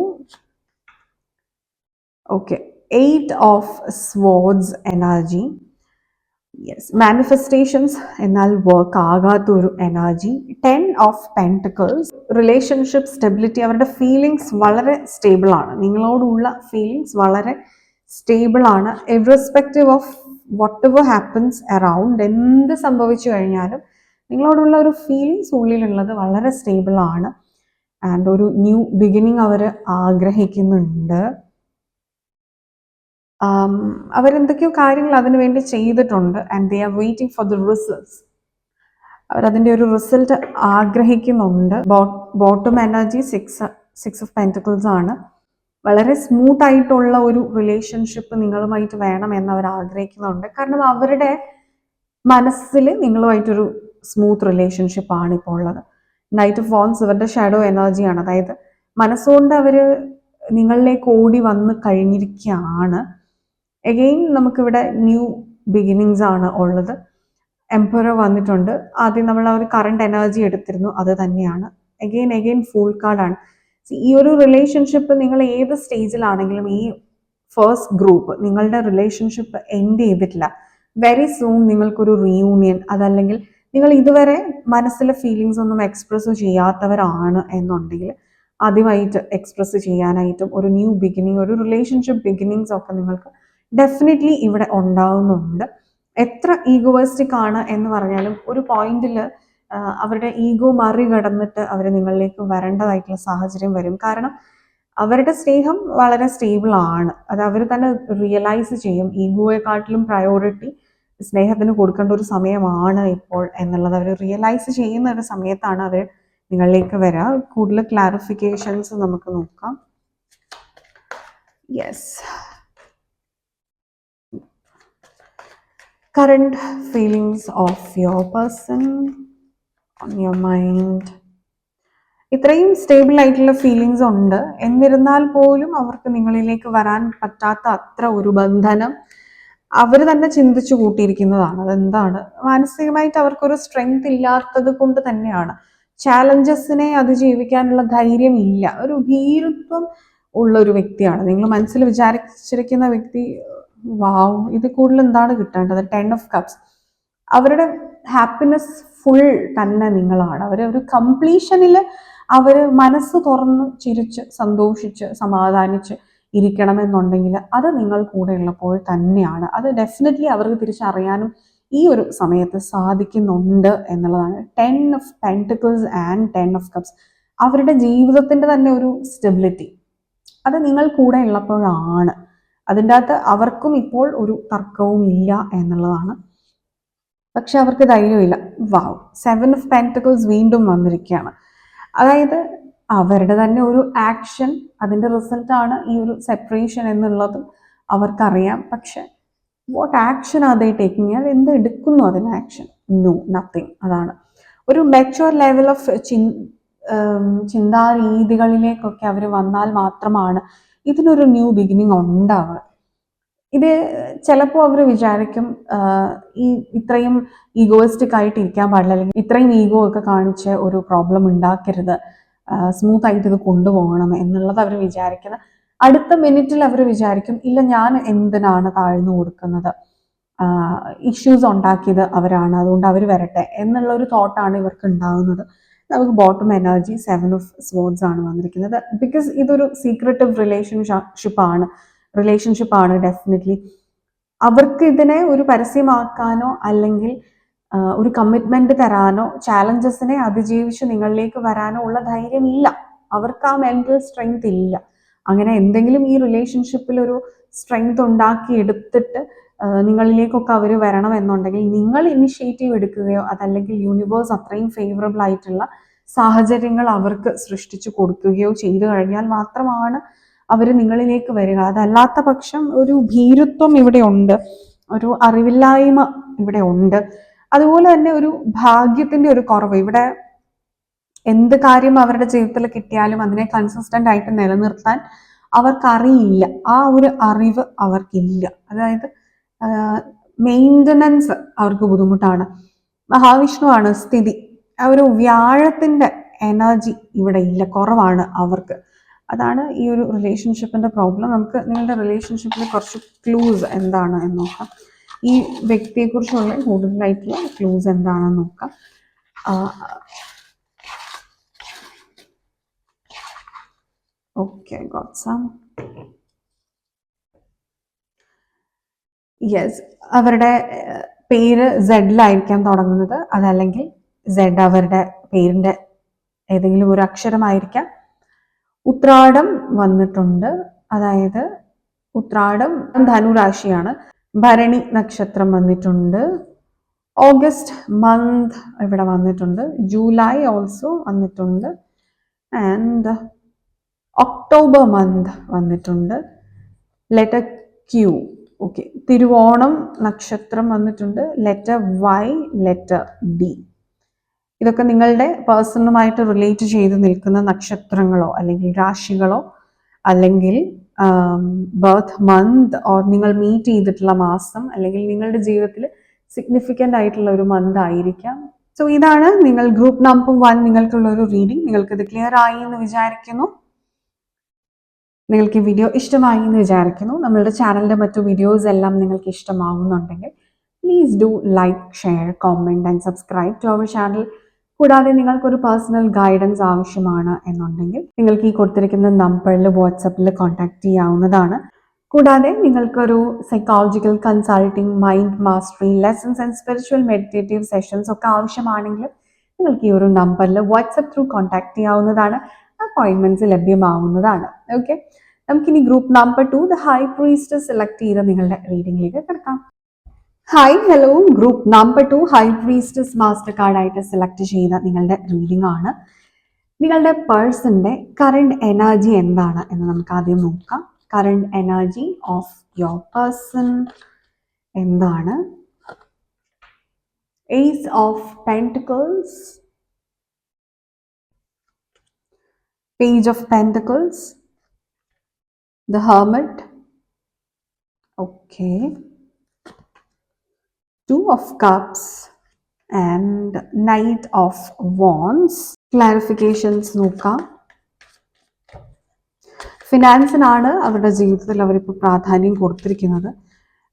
Okay, 8 of swords energy. Yes, manifestations എന്നാൽ വർക്ക് ആകാത്തൊരു energy. 10 of pentacles, relationship stability. അവരുടെ ഫീലിങ്സ് വളരെ സ്റ്റേബിൾ ആണ്. നിങ്ങളോടുള്ള ഫീലിങ്സ് വളരെ സ്റ്റേബിൾ ആണ്. Irrespective of whatever happens around, എന്ത് സംഭവിച്ചു കഴിഞ്ഞാലും നിങ്ങളോടുള്ള ഒരു ഫീലിങ്സ് ഉള്ളിലുള്ളത് വളരെ സ്റ്റേബിൾ ആണ്. ആൻഡ് ഒരു ന്യൂ ബിഗിനിങ് അവർ ആഗ്രഹിക്കുന്നുണ്ട്. അവരെന്തൊക്കെയോ കാര്യങ്ങൾ അതിനു വേണ്ടി ചെയ്തിട്ടുണ്ട്. And they are waiting for the results. അവരതിൻ്റെ ഒരു റിസൾട്ട് ആഗ്രഹിക്കുന്നുണ്ട്. ബോട്ടം എനർജി 6 of Pentacles ആണ്. വളരെ സ്മൂത്ത് ആയിട്ടുള്ള ഒരു റിലേഷൻഷിപ്പ് നിങ്ങളുമായിട്ട് വേണം എന്ന് അവർ ആഗ്രഹിക്കുന്നുണ്ട്. കാരണം അവരുടെ മനസ്സിൽ നിങ്ങളുമായിട്ടൊരു സ്മൂത്ത് റിലേഷൻഷിപ്പ് ആണ് ഇപ്പോൾ ഉള്ളത്. നൈറ്റ് ഓഫ് വാൻസ് ഇവരുടെ ഷാഡോ എനർജിയാണ്. അതായത് മനസ്സുകൊണ്ട് അവർ നിങ്ങളിലേക്ക് ഓടി വന്ന് കഴിഞ്ഞിരിക്കുകയാണ്. എഗെയിൻ നമുക്കിവിടെ ന്യൂ ബിഗിനിങ്സ് ആണ് ഉള്ളത്. എംപറർ വന്നിട്ടുണ്ട്. ആദ്യം നമ്മൾ ആ ഒരു കറണ്ട് എനർജി എടുത്തിരുന്നു, അത് തന്നെയാണ്. എഗെയിൻ ഫുൾ കാർഡാണ്. ഈ ഒരു റിലേഷൻഷിപ്പ് നിങ്ങൾ ഏത് സ്റ്റേജിലാണെങ്കിലും ഈ ഫസ്റ്റ് ഗ്രൂപ്പ് നിങ്ങളുടെ റിലേഷൻഷിപ്പ് എൻഡ് ചെയ്തിട്ടില്ല. വെരി സൂൺ നിങ്ങൾക്കൊരു റീയൂണിയൻ, അതല്ലെങ്കിൽ നിങ്ങൾ ഇതുവരെ മനസ്സിലെ ഫീലിങ്സ് ഒന്നും എക്സ്പ്രസ് ചെയ്യാത്തവരാണ് എന്നുണ്ടെങ്കിൽ ആദ്യമായിട്ട് എക്സ്പ്രസ് ചെയ്യാനായിട്ടും ഒരു ന്യൂ ബിഗിനിങ്, ഒരു റിലേഷൻഷിപ്പ് ബിഗിനിങ്സ് ഒക്കെ നിങ്ങൾക്ക് ഡെഫിനറ്റ്ലി ഇവിടെ ഉണ്ടാവുന്നുണ്ട്. എത്ര ഈഗോയിസ്റ്റിക് ആണ് എന്ന് പറഞ്ഞാലും ഒരു പോയിന്റിൽ അവരുടെ ഈഗോ മറികടന്നിട്ട് അവർ നിങ്ങളിലേക്ക് വരേണ്ടതായിട്ടുള്ള സാഹചര്യം വരും. കാരണം അവരുടെ സ്നേഹം വളരെ സ്റ്റേബിൾ ആണ്. അത് അവർ തന്നെ റിയലൈസ് ചെയ്യും. ഈഗോയെക്കാട്ടിലും പ്രയോറിറ്റി സ്നേഹത്തിന് കൊടുക്കേണ്ട ഒരു സമയമാണ് ഇപ്പോൾ എന്നുള്ളത് അവർ റിയലൈസ് ചെയ്യുന്ന ഒരു സമയത്താണ് അവർ നിങ്ങളിലേക്ക് വരിക. കൂടുതൽ ക്ലാരിഫിക്കേഷൻസ് നമുക്ക് നോക്കാം. Yes, current feelings of your person on your mind. ഇത്രയും സ്റ്റേബിൾ ആയിട്ടുള്ള ഫീലിങ്സ് ഉണ്ട്, എന്നിരുന്നാൽ പോലും അവർക്ക് നിങ്ങളിലേക്ക് വരാൻ പറ്റാത്ത അത്ര ഒരു ബന്ധനം അവർ തന്നെ ചിന്തിച്ചു കൂട്ടിയിരിക്കുന്നതാണ്. അതെന്താണ്? മാനസികമായിട്ട് അവർക്കൊരു സ്ട്രെങ്ത് ഇല്ലാത്തത് കൊണ്ട് തന്നെയാണ്. ചാലഞ്ചസിനെ അതിജീവിക്കാനുള്ള ധൈര്യം ഇല്ല. ഒരു ഭീരുത്വം ഉള്ള ഒരു വ്യക്തിയാണ് നിങ്ങൾ. മനസ്സിൽ വിചാരിച്ചിരിക്കുന്ന വ്യക്തി വാവ്, ഇത് കൂടുതൽ എന്താണ് കിട്ടേണ്ടത്? 10 of Cups. അവരുടെ ഹാപ്പിനെസ് ഫുൾ തന്നെ നിങ്ങളാണ്. അവർ ഒരു കംപ്ലീഷനിൽ അവർ മനസ്സ് തുറന്ന് ചിരിച്ച് സന്തോഷിച്ച് സമാധാനിച്ച് ഇരിക്കണമെന്നുണ്ടെങ്കിൽ അത് നിങ്ങൾ കൂടെ ഉള്ളപ്പോൾ തന്നെയാണ്. അത് ഡെഫിനറ്റ്ലി അവർക്ക് തിരിച്ചറിയാനും ഈ ഒരു സമയത്ത് സാധിക്കുന്നുണ്ട് എന്നുള്ളതാണ്. 10 of Pentacles and 10 of Cups. അവരുടെ ജീവിതത്തിൻ്റെ തന്നെ ഒരു സ്റ്റെബിലിറ്റി അത് നിങ്ങൾ കൂടെ ഉള്ളപ്പോഴാണ്. അതിൻ്റെ അകത്ത് അവർക്കും ഇപ്പോൾ ഒരു തർക്കവും ഇല്ല എന്നുള്ളതാണ്. പക്ഷെ അവർക്ക് ധൈര്യമില്ല. വാവ്, 7 of Pentacles വീണ്ടും വന്നിരിക്കുകയാണ്. അതായത് അവരുടെ തന്നെ ഒരു ആക്ഷൻ, അതിൻ്റെ റിസൾട്ടാണ് ഈ ഒരു സെപ്പറേഷൻ എന്നുള്ളതും അവർക്കറിയാം. പക്ഷെ what action are they taking? അത് എന്ത് എടുക്കുന്നു അതിന് ആക്ഷൻ? No, nothing. അതാണ് ഒരു മെച്യൂർ ലെവൽ ഓഫ് ചിന്താരീതികളിലേക്കൊക്കെ അവർ വന്നാൽ മാത്രമാണ് ഇതിനൊരു ന്യൂ ബിഗിനിങ് ഉണ്ടാവുക. ഇത് ചിലപ്പോൾ അവർ വിചാരിക്കും ഈ ഇത്രയും ഈഗോയിസ്റ്റിക് ആയിട്ട് ഇരിക്കാൻ പാടില്ല, അല്ലെങ്കിൽ ഇത്രയും ഈഗോ ഒക്കെ കാണിച്ച് ഒരു പ്രോബ്ലം ഉണ്ടാക്കരുത്, സ്മൂത്ത് ആയിട്ട് ഇത് കൊണ്ടുപോകണം എന്നുള്ളത് അവർ വിചാരിക്കുന്നത്. അടുത്ത മിനിറ്റിൽ അവർ വിചാരിക്കും, ഇല്ല, ഞാൻ എന്തിനാണ് താഴ്ന്നു കൊടുക്കുന്നത്, ഇഷ്യൂസ് ഉണ്ടാക്കിയത് അവരാണ്, അതുകൊണ്ട് അവർ വരട്ടെ എന്നുള്ള ഒരു തോട്ടാണ് ഇവർക്ക് ഉണ്ടാകുന്നത്. നമുക്ക് ബോട്ടം എനർജി 7 of Swords ആണ് വന്നിരിക്കുന്നത്. ബിക്കോസ് ഇതൊരു സീക്രട്ടീവ് റിലേഷൻഷിപ്പ് ആണ് ഡെഫിനറ്റ്ലി. അവർക്ക് ഇതിനെ ഒരു പരസ്യമാക്കാനോ അല്ലെങ്കിൽ ഒരു കമ്മിറ്റ്മെന്റ് തരാനോ ചാലഞ്ചസിനെ അതിജീവിച്ച് നിങ്ങളിലേക്ക് വരാനോ ഉള്ള ധൈര്യമില്ല. അവർക്ക് ആ മെന്റൽ സ്ട്രെങ്ത് ഇല്ല. അങ്ങനെ എന്തെങ്കിലും ഈ റിലേഷൻഷിപ്പിൽ ഒരു സ്ട്രെങ്ത് ഉണ്ടാക്കി എടുത്തിട്ട് നിങ്ങളിലേക്കൊക്കെ അവർ വരണം എന്നുണ്ടെങ്കിൽ നിങ്ങൾ ഇനിഷ്യേറ്റീവ് എടുക്കുകയോ അതല്ലെങ്കിൽ യൂണിവേഴ്സ് അത്രയും ഫേവറബിൾ ആയിട്ടുള്ള സാഹചര്യങ്ങൾ അവർക്ക് സൃഷ്ടിച്ചു കൊടുക്കുകയോ ചെയ്തു കഴിഞ്ഞാൽ മാത്രമാണ് അവർ നിങ്ങളിലേക്ക് വരിക. അതല്ലാത്ത പക്ഷം ഒരു ഭീരുത്വം ഇവിടെ ഉണ്ട്, ഒരു അറിവില്ലായ്മ ഇവിടെ ഉണ്ട്. അതുപോലെ തന്നെ ഒരു ഭാഗ്യത്തിന്റെ ഒരു കുറവ്. ഇവിടെ എന്ത് കാര്യം അവരുടെ ജീവിതത്തിൽ കിട്ടിയാലും അതിനെ കൺസിസ്റ്റന്റ് ആയിട്ട് നിലനിർത്താൻ അവർക്കറിയില്ല. ആ ഒരു അറിവ് അവർക്കില്ല. അതായത് മെയിൻ്റനൻസ് അവർക്ക് ബുദ്ധിമുട്ടാണ്. മഹാവിഷ്ണുവാണ് സ്ഥിതി. ആ ഒരു വ്യാഴത്തിന്റെ എനർജി ഇവിടെ ഇല്ല, കുറവാണ് അവർക്ക്. അതാണ് ഈ ഒരു റിലേഷൻഷിപ്പിന്റെ പ്രോബ്ലം. നമുക്ക് നിങ്ങളുടെ റിലേഷൻഷിപ്പിൽ കുറച്ച് ക്ലൂസ് എന്താണ് എന്ന് നോക്കാം. ഈ വ്യക്തിയെക്കുറിച്ചുള്ള കൂടുതലായിട്ടുള്ള ക്ലൂസ് എന്താണെന്ന് നോക്കാം. Okay, got some. യെസ്, അവരുടെ പേര് സെഡിലായിരിക്കാം തുടങ്ങുന്നത്, അതല്ലെങ്കിൽ സെഡ് അവരുടെ പേരിന്റെ ഏതെങ്കിലും ഒരു അക്ഷരമായിരിക്കാം. ഉത്രാടം വന്നിട്ടുണ്ട്. അതായത് ഉത്രാടം ധനുരാശിയാണ്. ഭരണി നക്ഷത്രം വന്നിട്ടുണ്ട്. ഓഗസ്റ്റ് മന്ത് ഇവിടെ വന്നിട്ടുണ്ട്. ജൂലൈ ഓൾസോ വന്നിട്ടുണ്ട്. ആൻഡ് ഒക്ടോബർ മന്ത് വന്നിട്ടുണ്ട്. Letter Q. ഓക്കെ, തിരുവോണം നക്ഷത്രം വന്നിട്ടുണ്ട്. Letter Y, letter D. ഇതൊക്കെ നിങ്ങളുടെ പേഴ്സണുമായിട്ട് റിലേറ്റ് ചെയ്ത് നിൽക്കുന്ന നക്ഷത്രങ്ങളോ അല്ലെങ്കിൽ രാശികളോ അല്ലെങ്കിൽ ബർത്ത് മന്ത് ഓർ നിങ്ങൾ മീറ്റ് ചെയ്തിട്ടുള്ള മാസം അല്ലെങ്കിൽ നിങ്ങളുടെ ജീവിതത്തിൽ സിഗ്നിഫിക്കൻ്റ് ആയിട്ടുള്ള ഒരു മന്ത് ആയിരിക്കാം. സോ ഇതാണ് നിങ്ങൾ ഗ്രൂപ്പ് നമ്പർ 1 നിങ്ങൾക്കുള്ള ഒരു റീഡിംഗ്. നിങ്ങൾക്കിത് ക്ലിയർ ആയി എന്ന് വിചാരിക്കുന്നു. നിങ്ങൾക്ക് ഈ വീഡിയോ ഇഷ്ടമായി എന്ന് വിചാരിക്കുന്നു. നമ്മളുടെ ചാനലിൻ്റെ മറ്റു വീഡിയോസ് എല്ലാം നിങ്ങൾക്ക് ഇഷ്ടമാവുന്നുണ്ടെങ്കിൽ please do like, share, comment and subscribe to our channel. കൂടാതെ നിങ്ങൾക്കൊരു പേഴ്സണൽ ഗൈഡൻസ് ആവശ്യമാണ് എന്നുണ്ടെങ്കിൽ നിങ്ങൾക്ക് ഈ കൊടുത്തിരിക്കുന്ന നമ്പറിൽ വാട്സപ്പിൽ കോൺടാക്ട് ചെയ്യാവുന്നതാണ്. കൂടാതെ നിങ്ങൾക്കൊരു psychological consulting, mind mastery lessons and spiritual meditative sessions ഒക്കെ ആവശ്യമാണെങ്കിൽ നിങ്ങൾക്ക് ഈ ഒരു നമ്പറിൽ വാട്സപ്പ് ത്രൂ കോൺടാക്ട് ചെയ്യാവുന്നതാണ്. അപ്പോയിൻമെന്റ്സ് ലഭ്യമാവുന്നതാണ്. ഓക്കെ, നമുക്കിനി group number 2 the high priest select ചെയ്ത് നിങ്ങളുടെ റീഡിംഗിലേക്ക് കിടക്കാം. Hi hello, group number 2 high priestess master കാർഡായിട്ട് സെലക്ട് ചെയ്ത നിങ്ങളുടെ റീഡിംഗ് ആണ്. നിങ്ങളുടെ പേഴ്സന്റെ കറണ്ട് എനർജി എന്താണ് എന്ന് നമുക്ക് ആദ്യം നോക്കാം. Current energy of your person എന്താണ്? Ace of pentacles, page of pentacles, the hermit, okay, two of cups and knight of wands. Clarifications നോക്കാം. ഫിനാൻസിനാണ് അവരുടെ ജീവിതത്തിൽ അവരിപ്പോൾ പ്രാധാന്യം കൊടുത്തിരിക്കുന്നത്.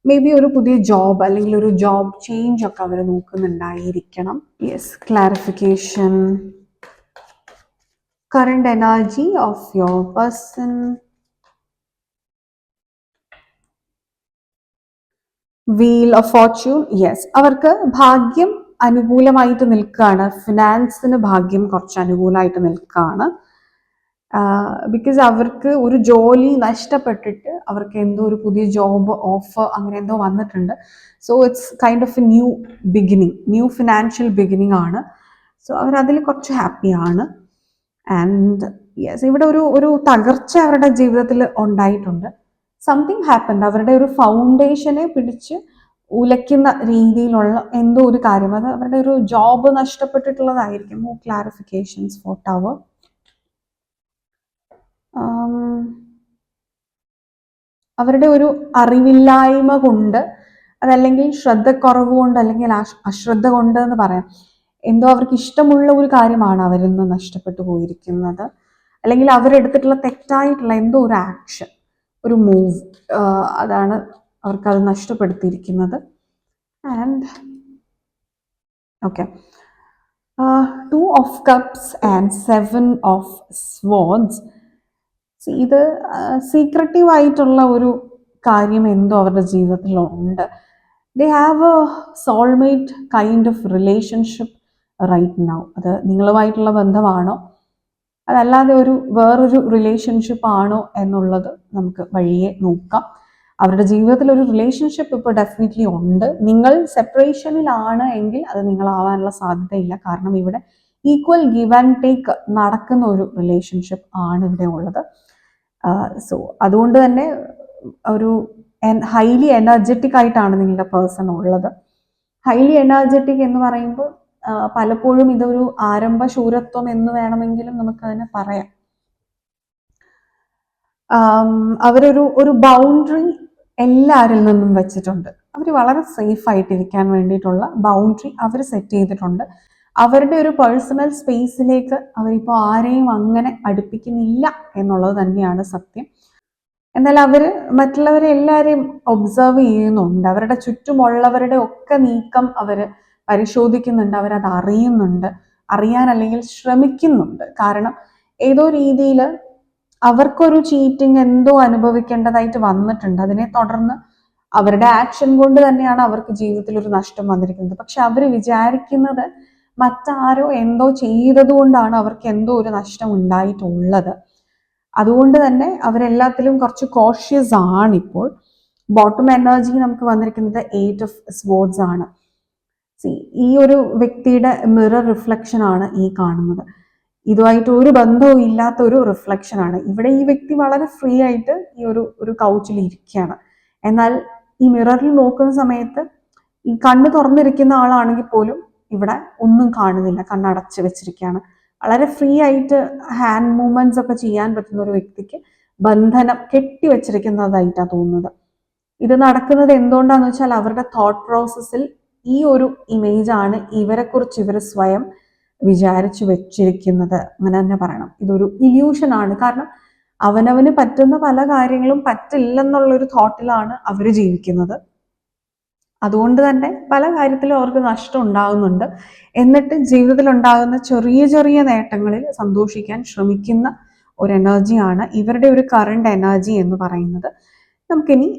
മേ ബി ഒരു പുതിയ ജോബ് അല്ലെങ്കിൽ ഒരു ജോബ് ചേഞ്ച് ഒക്കെ അവർ നോക്കുന്നുണ്ടായിരിക്കണം. Yes, clarification. Current energy of your person, wheel of fortune. Yes, അവർക്ക് ഭാഗ്യം അനുകൂലമായിട്ട് നിൽക്കുകയാണ്. ഫിനാൻസിന് ഭാഗ്യം കുറച്ച് അനുകൂലമായിട്ട് നിൽക്കുകയാണ്. ബിക്കോസ് അവർക്ക് ഒരു ജോലി നഷ്ടപ്പെട്ടിട്ട് അവർക്ക് എന്തോ ഒരു പുതിയ ജോബ് ഓഫർ അങ്ങനെ എന്തോ വന്നിട്ടുണ്ട്. So it's kind of A new beginning, new financial beginning ആണ്. സോ അവരതിൽ കുറച്ച് ഹാപ്പിയാണ്. ആൻഡ് യെസ്, ഇവിടെ ഒരു തകർച്ച അവരുടെ ജീവിതത്തിൽ ഉണ്ടായിട്ടുണ്ട്. സംതിങ് ഹാപ്പൻഡ്, അവരുടെ ഒരു ഫൗണ്ടേഷനെ പിടിച്ച് ഉലയ്ക്കുന്ന രീതിയിലുള്ള എന്തോ ഒരു കാര്യം, അത് അവരുടെ ഒരു ജോബ് നഷ്ടപ്പെട്ടിട്ടുള്ളതായിരിക്കും. മോ ക്ലാരിഫിക്കേഷൻസ് ഫോർ ടവർ. അവരുടെ ഒരു അറിവില്ലായ്മ കൊണ്ട്, അതല്ലെങ്കിൽ ശ്രദ്ധക്കുറവ് കൊണ്ട്, അല്ലെങ്കിൽ അശ്രദ്ധ കൊണ്ട് എന്ന് പറയാം, എന്തോ അവർക്ക് ഇഷ്ടമുള്ള ഒരു കാര്യമാണ് അവരിൽ നിന്ന് നഷ്ടപ്പെട്ടു പോയിരിക്കുന്നത്. അല്ലെങ്കിൽ അവരെടുത്തിട്ടുള്ള തെറ്റായിട്ടുള്ള എന്തോ ഒരു ആക്ഷൻ, ഒരു മൂവ്, അതാണ് അവർക്കത് നഷ്ടപ്പെടുത്തിയിരിക്കുന്നത്. And okay, 2 of cups and 7 of swords. ഇത് സീക്രട്ടീവ് ആയിട്ടുള്ള ഒരു കാര്യം എന്തോ അവരുടെ ജീവിതത്തിൽ ഉണ്ട്. They have a soulmate kind of relationship right now. അത് നിങ്ങളുമായിട്ടുള്ള ബന്ധമാണോ അതല്ലാതെ വേറൊരു റിലേഷൻഷിപ്പ് ആണോ എന്നുള്ളത് നമുക്ക് വഴിയെ നോക്കാം. അവരുടെ ജീവിതത്തിൽ ഒരു റിലേഷൻഷിപ്പ് ഇപ്പോൾ ഡെഫിനറ്റ്ലി ഉണ്ട്. നിങ്ങൾ സെപ്പറേഷനിലാണ് എങ്കിൽ അത് നിങ്ങളാവാനുള്ള സാധ്യതയില്ല. കാരണം ഇവിടെ ഈക്വൽ ഗിവ് ആൻഡ് ടേക്ക് നടക്കുന്ന ഒരു റിലേഷൻഷിപ്പ് ആണ് ഇവിടെ ഉള്ളത്. സോ അതുകൊണ്ട് തന്നെ ഒരു ഹൈലി എനർജറ്റിക് ആയിട്ടാണ് നിങ്ങളുടെ പേഴ്സൺ ഉള്ളത്. ഹൈലി എനർജറ്റിക് എന്ന് പറയുമ്പോൾ പലപ്പോഴും ഇതൊരു ആരംഭ ശൂരത്വം എന്ന് വേണമെങ്കിലും നമുക്കതിനെ പറയാം. അവരൊരു ബൗണ്ടറി എല്ലാവരിൽ നിന്നും വെച്ചിട്ടുണ്ട്. അവർ വളരെ സേഫ് ആയിട്ടിരിക്കാൻ വേണ്ടിയിട്ടുള്ള ബൗണ്ടറി അവർ സെറ്റ് ചെയ്തിട്ടുണ്ട്. അവരുടെ ഒരു പേഴ്സണൽ സ്പേസിലേക്ക് അവരിപ്പോൾ ആരെയും അങ്ങനെ അടുപ്പിക്കുന്നില്ല എന്നുള്ളത് തന്നെയാണ് സത്യം. എന്നാൽ അവർ മറ്റുള്ളവരെ എല്ലാവരെയും ഒബ്സർവ് ചെയ്യുന്നുണ്ട്. അവരുടെ ചുറ്റുമുള്ളവരുടെ ഒക്കെ നീക്കം അവർ പരിശോധിക്കുന്നുണ്ട്. അവരത് അറിയുന്നുണ്ട്, അറിയാൻ അല്ലെങ്കിൽ ശ്രമിക്കുന്നുണ്ട്. കാരണം ഏതോ രീതിയിൽ അവർക്കൊരു ചീറ്റിംഗ് എന്തോ അനുഭവിക്കേണ്ടതായിട്ട് വന്നിട്ടുണ്ട്. അതിനെ തുടർന്ന് അവരുടെ ആക്ഷൻ കൊണ്ട് തന്നെയാണ് അവർക്ക് ജീവിതത്തിൽ ഒരു നഷ്ടം വന്നിരിക്കുന്നത്. പക്ഷെ അവർ വിചാരിക്കുന്നത് മറ്റാരോ എന്തോ ചെയ്തതുകൊണ്ടാണ് അവർക്ക് എന്തോ ഒരു നഷ്ടം ഉണ്ടായിട്ടുള്ളത്. അതുകൊണ്ട് തന്നെ അവരെല്ലാത്തിലും കുറച്ച് കോഷ്യസ് ആണ്. ഇപ്പോൾ ബോട്ടം എനർജി നമുക്ക് വന്നിരിക്കുന്നത് 8 ഓഫ് സ്വാർഡ്സ് ആണ്. ഈ ഒരു വ്യക്തിയുടെ മിറർ റിഫ്ലക്ഷൻ ആണ് ഈ കാണുന്നത്. ഇതുമായിട്ട് ഒരു ബന്ധവും ഇല്ലാത്ത ഒരു റിഫ്ലക്ഷൻ ആണ്. ഇവിടെ ഈ വ്യക്തി വളരെ ഫ്രീ ആയിട്ട് ഈ ഒരു കൗച്ചിൽ ഇരിക്കുകയാണ്. എന്നാൽ ഈ മിററിൽ നോക്കുന്ന സമയത്ത് ഈ കണ്ണ് തുറന്നിരിക്കുന്ന ആളാണെങ്കിൽ പോലും ഇവിടെ ഒന്നും കാണുന്നില്ല, കണ്ണടച്ച് വെച്ചിരിക്കുകയാണ്. വളരെ ഫ്രീ ആയിട്ട് ഹാൻഡ് മൂവ്മെന്റ്സ് ഒക്കെ ചെയ്യാൻ പറ്റുന്ന ഒരു വ്യക്തിക്ക് ബന്ധനം കെട്ടിവെച്ചിരിക്കുന്നതായിട്ടാണ് തോന്നുന്നത്. ഇത് നടക്കുന്നത് എന്തുകൊണ്ടാന്ന് വെച്ചാൽ അവരുടെ തോട്ട് പ്രോസസ്സിൽ ഈ ഒരു ഇമേജ് ആണ് ഇവരെക്കുറിച്ച് ഇവർ സ്വയം വിചാരിച്ചു വെച്ചിരിക്കുന്നത്. അങ്ങനെ തന്നെ പറയണം. ഇതൊരു ഇല്യൂഷൻ ആണ്. കാരണം അവനവന് പറ്റുന്ന പല കാര്യങ്ങളും പറ്റില്ലെന്നുള്ളൊരു തോട്ടിലാണ് അവർ ജീവിക്കുന്നത്. അതുകൊണ്ട് തന്നെ പല കാര്യത്തിലും അവർക്ക് നഷ്ടം ഉണ്ടാകുന്നുണ്ട്. എന്നിട്ട് ജീവിതത്തിൽ ഉണ്ടാകുന്ന ചെറിയ ചെറിയ നേട്ടങ്ങളിൽ സന്തോഷിക്കാൻ ശ്രമിക്കുന്ന ഒരു എനർജിയാണ് ഇവരുടെ ഒരു കറണ്ട് എനർജി എന്ന് പറയുന്നത്. നമുക്കിനി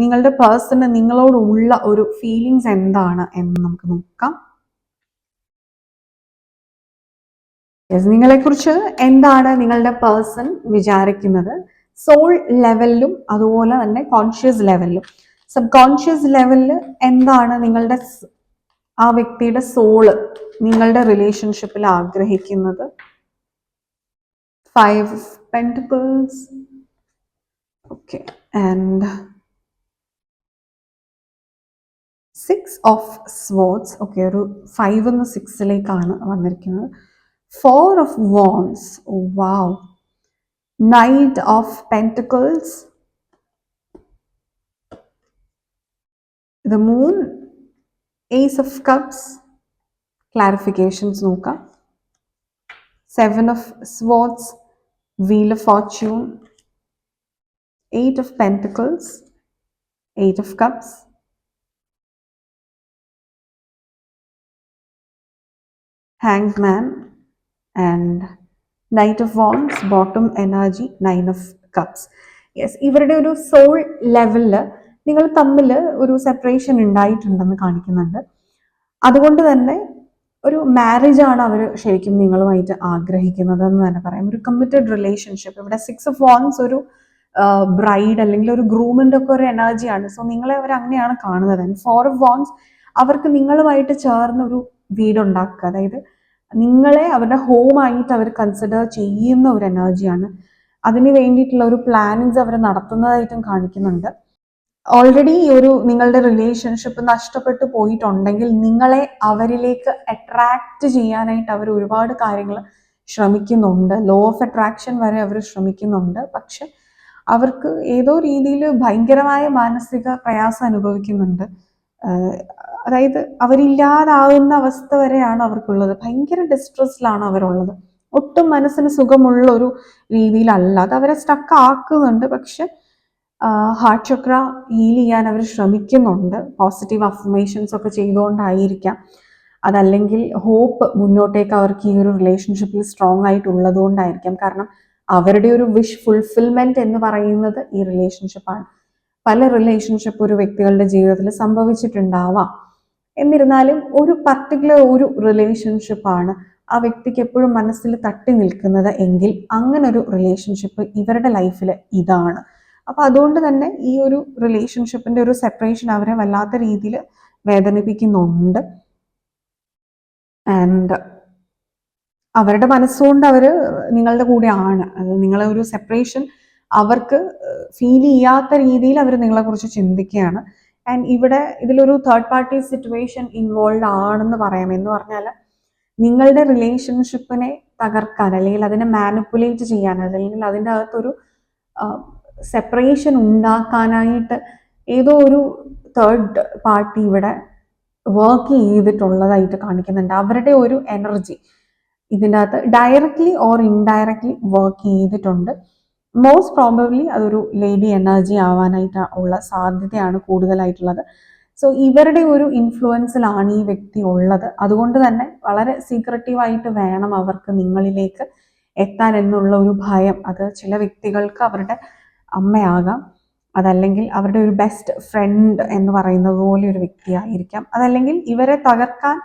നിങ്ങളുടെ പേഴ്സണ് നിങ്ങളോടുള്ള ഒരു ഫീലിങ്സ് എന്താണ് എന്ന് നമുക്ക് നോക്കാം. യെസ്, നിങ്ങളെക്കുറിച്ച് എന്താണ് നിങ്ങളുടെ പേഴ്സൺ വിചാരിക്കുന്നത്? സോൾ ലെവലിലും അതുപോലെ തന്നെ കോൺഷ്യസ് ലെവലിലും. സബ് കോൺഷ്യസ് ലെവലിൽ എന്താണ് നിങ്ങളുടെ ആ വ്യക്തിയുടെ സോള് നിങ്ങളുടെ റിലേഷൻഷിപ്പിൽ ആഗ്രഹിക്കുന്നത്? 5 of Pentacles. Okay, and 6 of Swords. Okay, ഒരു 5 എന്ന് 6ലേക്കാണ് വന്നിരിക്കുന്നത്. 4 of Wands. Oh, wow. Knight of Pentacles. The Moon. Ace of Cups. Clarifications നോക്കാം. 7 of Swords. Wheel of Fortune. 8 of Pentacles. 8 of Cups. Hanged Man. And Knight of Wands. Bottom energy. 9 of Cups. Yes, ഇവരുടെ ഒരു സോൾ ലെവലിൽ നിങ്ങൾ തമ്മിൽ ഒരു സെപ്പറേഷൻ ഉണ്ടായിട്ടുണ്ടെന്ന് കാണിക്കുന്നുണ്ട്. അതുകൊണ്ട് തന്നെ ഒരു മാരേജ് ആണ് അവർ ശരിക്കും നിങ്ങളുമായിട്ട് ആഗ്രഹിക്കുന്നത് എന്ന് തന്നെ പറയാം. ഒരു കമ്മിറ്റഡ് റിലേഷൻഷിപ്പ്. ഇവിടെ 6 of Wands ഒരു ബ്രൈഡ് അല്ലെങ്കിൽ ഒരു ഗ്രൂമിൻ്റെ ഒക്കെ ഒരു എനർജിയാണ്. സോ നിങ്ങളെ അവർ അങ്ങനെയാണ് കാണുന്നത്. 4 of Wands അവർക്ക് നിങ്ങളുമായിട്ട് ചേർന്ന് ഒരു വീടുണ്ടാക്കുക, അതായത് നിങ്ങളെ അവരുടെ ഹോമായിട്ട് അവർ കൺസിഡർ ചെയ്യുന്ന ഒരു എനർജിയാണ്. അതിന് വേണ്ടിയിട്ടുള്ള ഒരു പ്ലാനിങ്സ് അവർ നടത്തുന്നതായിട്ടും കാണിക്കുന്നുണ്ട്. ഓൾറെഡി ഒരു നിങ്ങളുടെ റിലേഷൻഷിപ്പ് നഷ്ടപ്പെട്ടു പോയിട്ടുണ്ടെങ്കിൽ നിങ്ങളെ അവരിലേക്ക് അട്രാക്റ്റ് ചെയ്യാനായിട്ട് അവർ ഒരുപാട് കാര്യങ്ങൾ ശ്രമിക്കുന്നുണ്ട്. ലോ ഓഫ് അട്രാക്ഷൻ വരെ അവർ ശ്രമിക്കുന്നുണ്ട്. പക്ഷെ അവർക്ക് ഏതോ രീതിയിൽ ഭയങ്കരമായ മാനസിക പ്രയാസം അനുഭവിക്കുന്നുണ്ട്. അതായത് അവരില്ലാതാവുന്ന അവസ്ഥ വരെയാണ് അവർക്കുള്ളത്. ഭയങ്കര ഡിസ്ട്രെസ്സിലാണ് അവരുള്ളത്. ഒട്ടും മനസ്സിന് സുഖമുള്ള ഒരു രീതിയിലല്ല. അത് അവരെ സ്റ്റക്ക് ആക്കുന്നുണ്ട്. പക്ഷെ ഹാർട്ട് ചക്ര ഹീൽ ചെയ്യാൻ അവർ ശ്രമിക്കുന്നുണ്ട്. പോസിറ്റീവ് അഫർമേഷൻസ് ഒക്കെ ചെയ്തുകൊണ്ടായിരിക്കാം. അതല്ലെങ്കിൽ ഹോപ്പ് മുന്നോട്ടേക്ക് അവർക്ക് ഈ ഒരു റിലേഷൻഷിപ്പിൽ സ്ട്രോങ് ആയിട്ടുള്ളത് കൊണ്ടായിരിക്കാം. കാരണം അവരുടെ ഒരു വിഷ് ഫുൾഫിൽമെന്റ് എന്ന് പറയുന്നത് ഈ റിലേഷൻഷിപ്പാണ്. പല റിലേഷൻഷിപ്പ് ഒരു വ്യക്തികളുടെ ജീവിതത്തിൽ സംഭവിച്ചിട്ടുണ്ടാവാം. എന്നിരുന്നാലും ഒരു പർട്ടിക്കുലർ ഒരു റിലേഷൻഷിപ്പാണ് ആ വ്യക്തിക്ക് എപ്പോഴും മനസ്സിൽ തട്ടി നിൽക്കുന്നത് എങ്കിൽ അങ്ങനെ ഒരു റിലേഷൻഷിപ്പ് ഇവരുടെ ലൈഫിൽ ഇതാണ്. അപ്പൊ അതുകൊണ്ട് തന്നെ ഈ ഒരു റിലേഷൻഷിപ്പിന്റെ ഒരു സെപ്പറേഷൻ അവരെ വല്ലാത്ത രീതിയിൽ വേദനിപ്പിക്കുന്നുണ്ട്. ആൻഡ് അവരുടെ മനസ്സുകൊണ്ട് അവർ നിങ്ങളുടെ കൂടെയാണ്. നിങ്ങളെ ഒരു സെപ്പറേഷൻ അവർക്ക് ഫീൽ ചെയ്യാത്ത രീതിയിൽ അവർ നിങ്ങളെക്കുറിച്ച് ചിന്തിക്കുകയാണ്. ആൻഡ് ഇവിടെ ഇതിലൊരു തേർഡ് പാർട്ടി സിറ്റുവേഷൻ ഇൻവോൾവ് ആണെന്ന് പറയാം. എന്ന് പറഞ്ഞാൽ നിങ്ങളുടെ റിലേഷൻഷിപ്പിനെ തകർക്കാൻ അല്ലെങ്കിൽ അതിനെ മാനിപ്പുലേറ്റ് ചെയ്യാൻ അല്ലെങ്കിൽ അതിൻ്റെ അകത്തൊരു സെപ്പറേഷൻ ഉണ്ടാക്കാനായിട്ട് ഏതോ ഒരു തേർഡ് പാർട്ടി ഇവിടെ വർക്ക് ചെയ്തിട്ടുള്ളതായിട്ട് കാണിക്കുന്നുണ്ട്. അവരുടെ ഒരു എനർജി ഇതിൻ്റെ അകത്ത് ഡയറക്റ്റ്ലി ഓർ ഇൻഡയറക്റ്റ്ലി വർക്ക് ചെയ്തിട്ടുണ്ട്. മോസ്റ്റ് പ്രോബബ്ലി അതൊരു ലേഡി എനർജി ആവാനായിട്ട് ഉള്ള സാധ്യതയാണ് കൂടുതലായിട്ടുള്ളത്. സോ ഇവരുടെ ഒരു ഇൻഫ്ലുവൻസിലാണ് ഈ വ്യക്തി ഉള്ളത്. അതുകൊണ്ട് തന്നെ വളരെ സീക്രട്ടീവായിട്ട് വേണം അവർക്ക് നിങ്ങളിലേക്ക് എത്താൻ എന്നുള്ള ഒരു ഭയം. അത് ചില വ്യക്തികൾക്ക് അവരുടെ അമ്മയാകാം, അതല്ലെങ്കിൽ അവരുടെ ഒരു ബെസ്റ്റ് ഫ്രണ്ട് എന്ന് പറയുന്നത് പോലെ ഒരു വ്യക്തിയായിരിക്കാം, അതല്ലെങ്കിൽ ഇവരെ തകർക്കാൻ